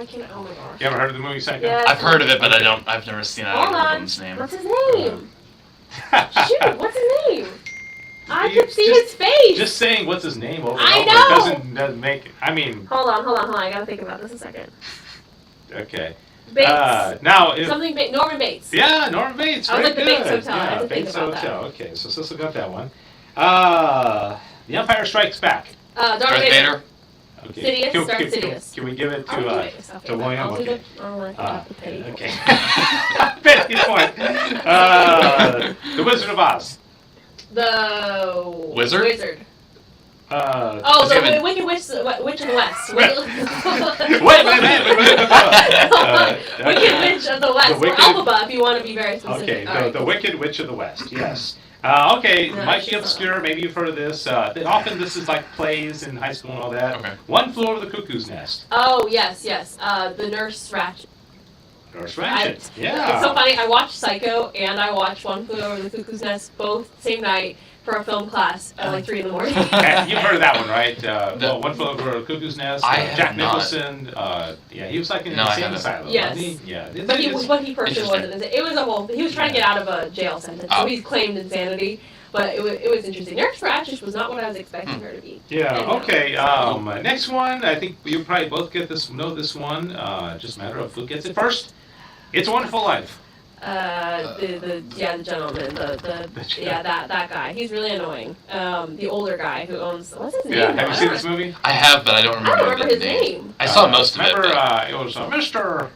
can't I? Oh my gosh. You ever heard of the movie Psycho? Yes. I've heard of it, but I've never seen it. I Hold don't know the on. woman's name. What's his name? Shoot. What's his name? I You can see just- his face. Just saying what's his name over I and over know. doesn't make. I mean, Hold on. I gotta think about this a second. okay. Bates. Now, if, Something Norman Bates. yeah, Norman Bates. I was Very like the Bates good. Hotel. I Yeah, had to think Bates about that. Hotel. Okay, so Sissel got that one. The Empire Strikes Back. Darth Darth Vader. Vader. Okay. Sidious, Darth Sidious. Can we give it I'll do to it. Okay, William? I'll do Okay. the petty. Okay. Petty point. The Wizard of Oz. The Wizard? Wizard. Oh, Oh, the Wicked Witch of the West. wait. Wicked Witch of the West. The Wicked- Or Elphaba, if you want to be very specific. Okay, All right. the Wicked Witch of the West. Yes. Okay, No, might she's be not. obscure. Maybe you've heard of this. Often this is like plays in high school and all that. Okay. One Flew Over the Cuckoo's Nest. Oh, yes. The Nurse Ratched. Nurse Ratched. It's Yeah. so funny. I watched Psycho and I watched One Flew Over the Cuckoo's Nest both same night for a film class at like 3 in the morning. And you've heard of that one, right? Well, One Flew Over a Cuckoo's Nest. Jack not. Nicholson. Yeah, he was like in an No, I insane haven't. asylum. Yes. Wasn't he? Yeah. But he personally wasn't. It was a whole. He was trying to get out of a jail sentence, so he's claimed insanity. But it was interesting. Nurse Ratched was not what I was expecting her to be. Yeah. And, Okay. Next one. I think you probably both know this one. Just a matter of who gets it first. It's a Wonderful Life. The gentleman, that guy. He's really annoying. The older guy who owns, what's his name? Yeah. Have you seen this movie? I have, but I don't remember. I don't remember his name. I saw most of it. Remember, But it was Mr.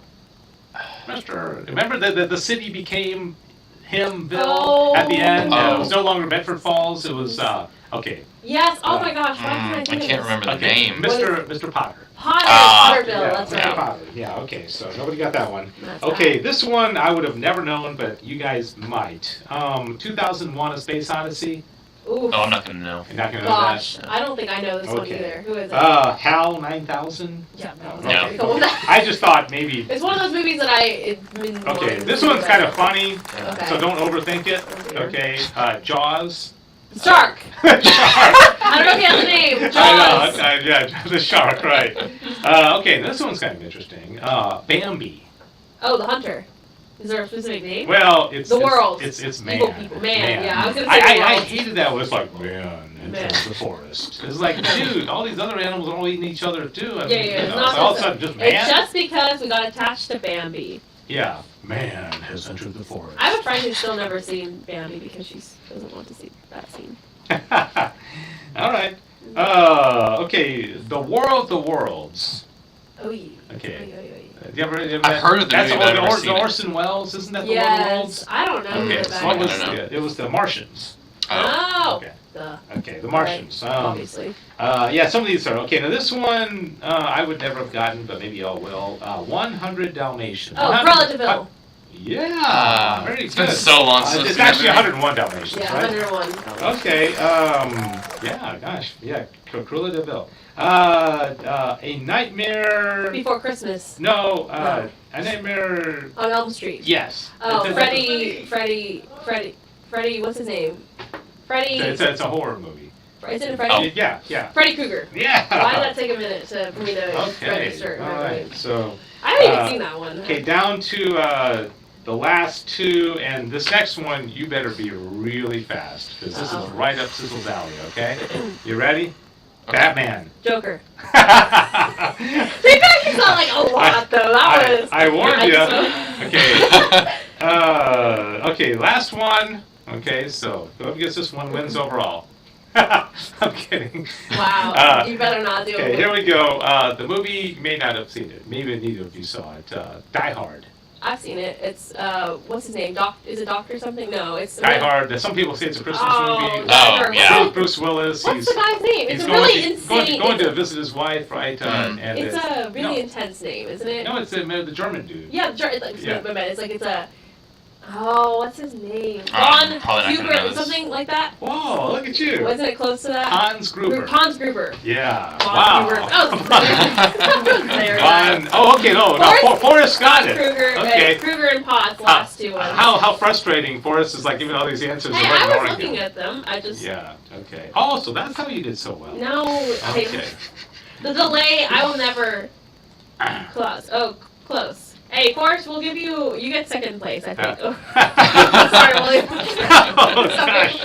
Remember the city became Himville at the end. It was no longer Bedford Falls. It was okay. Yes. Oh my gosh. Why I can't remember the name. Mr. Potter. Potterville. Yeah, That's Mr. right. Potter. Yeah. Okay. So nobody got that one. That's Okay. This one I would have never known, but you guys might. 2001: A Space Odyssey. Ooh. Oh, I'm not gonna know. You're not gonna know Gosh, that. I don't think I know this one Okay. either. Who is it? HAL 9000. Yeah, no. Okay. Okay. I just thought maybe. It's one of those movies that Okay, this one's kind of funny, Okay. so don't overthink it. Okay, Jaws. Shark. Shark. I don't know if he has a name. Jaws. I know, yeah, the shark, right. Okay, this one's kind of interesting. Bambi. Oh, the hunter. Is there a specific name? Well, it's the world. It's man. Evil people. Man. Yeah, I was gonna say the I world. hated that. It was like man enters the forest. It's like, dude, all these other animals are all eating each other too. I mean, Yeah. you It's know, not so all of a just sudden, just man. It's just because we got attached to Bambi. Yeah, man has entered the forest. I have a friend who's still never seen Bambi because she doesn't want to see that scene. All right. Okay, The War of the Worlds. Oh yeah. Okay. Do you ever I've heard of the movie, but I've never seen it. Orson Welles, isn't that The War of the Worlds? Yes. I don't know. Okay, who so that what was is. it was The Martians. Oh. Okay. Duh. Okay, The Martians. Right, obviously. Yeah, some of these are okay. Now this one I would never have gotten, but maybe y'all will. 100 Dalmatians. Oh, Cruella de Vil. Yeah, very It's good. been so long since it's we've actually been- 101 Dalmatians, Yeah, right? 101. Okay. Yeah. Gosh. Yeah. Cruella de Vil. A Nightmare Before Christmas. No. A Nightmare On Elm Street. Yes. Oh, Freddy. What's his name? Freddy. It's a horror movie. Is it Freddy? Yeah. Freddy Krueger. Yeah. Why did that take a minute for me to register? All right. So. I haven't even seen that one. Okay, down to the last two, and this next one you better be really fast because this is right up Sizzle's alley. Okay, you ready? Okay. Batman. Joker. It's not like a lot though. That was. I warned you. Okay. Okay, last one. Okay, so whoever gets this one wins overall. I'm kidding. Wow. You better not do it. Okay, here we go. The movie, you may not have seen it. Maybe neither of you saw it. Die Hard. I've seen it. It's what's his name? Is it Doctor something? No, it's Die Hard. Some people say it's a Christmas movie. Yeah. Bruce Willis. What's the guy's name? It's he's really insane. Going to visit his wife, right? And it's a really intense name, isn't it? No, it's the German dude. Yeah, it's like oh, what's his name? Probably not gonna Gruber, know this. something like that. Whoa, look at you. Wasn't it close to that? Hans Gruber. Hans Gruber. Yeah. Hans wow. Gruber. Oh, okay, no, Forrest got it. Kruger, Okay. Kruger and Potts, last two ones. How frustrating Forrest is like giving all these answers. Hey, and we're I was ignoring looking them. at them. I just. Yeah. Okay. Oh, so that's how you did so well. No. Okay. The delay, I will never. Close. Oh, close. Hey, Forrest, we'll give you. You get second place, I think. Sorry, William. Oh gosh!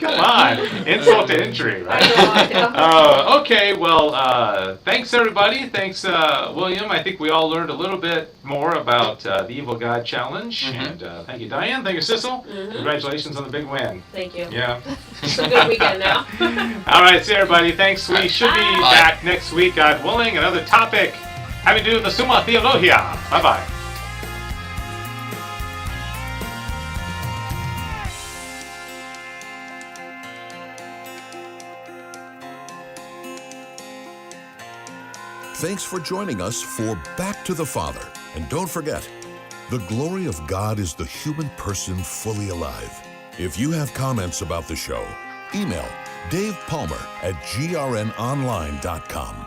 Come on, insult to injury, right? I know. Okay, well, thanks everybody. Thanks, William. I think we all learned a little bit more about the Evil God Challenge. And thank you, Diane. Thank you, Sissel. Congratulations on the big win. Thank you. Yeah. It's a good weekend now. All right, see everybody. Thanks. We should be back next week, God willing. Another topic having to do with the Summa Theologia. Bye-bye. Thanks for joining us for Back to the Father. And don't forget, the glory of God is the human person fully alive. If you have comments about the show, email Dave Palmer at grnonline.com.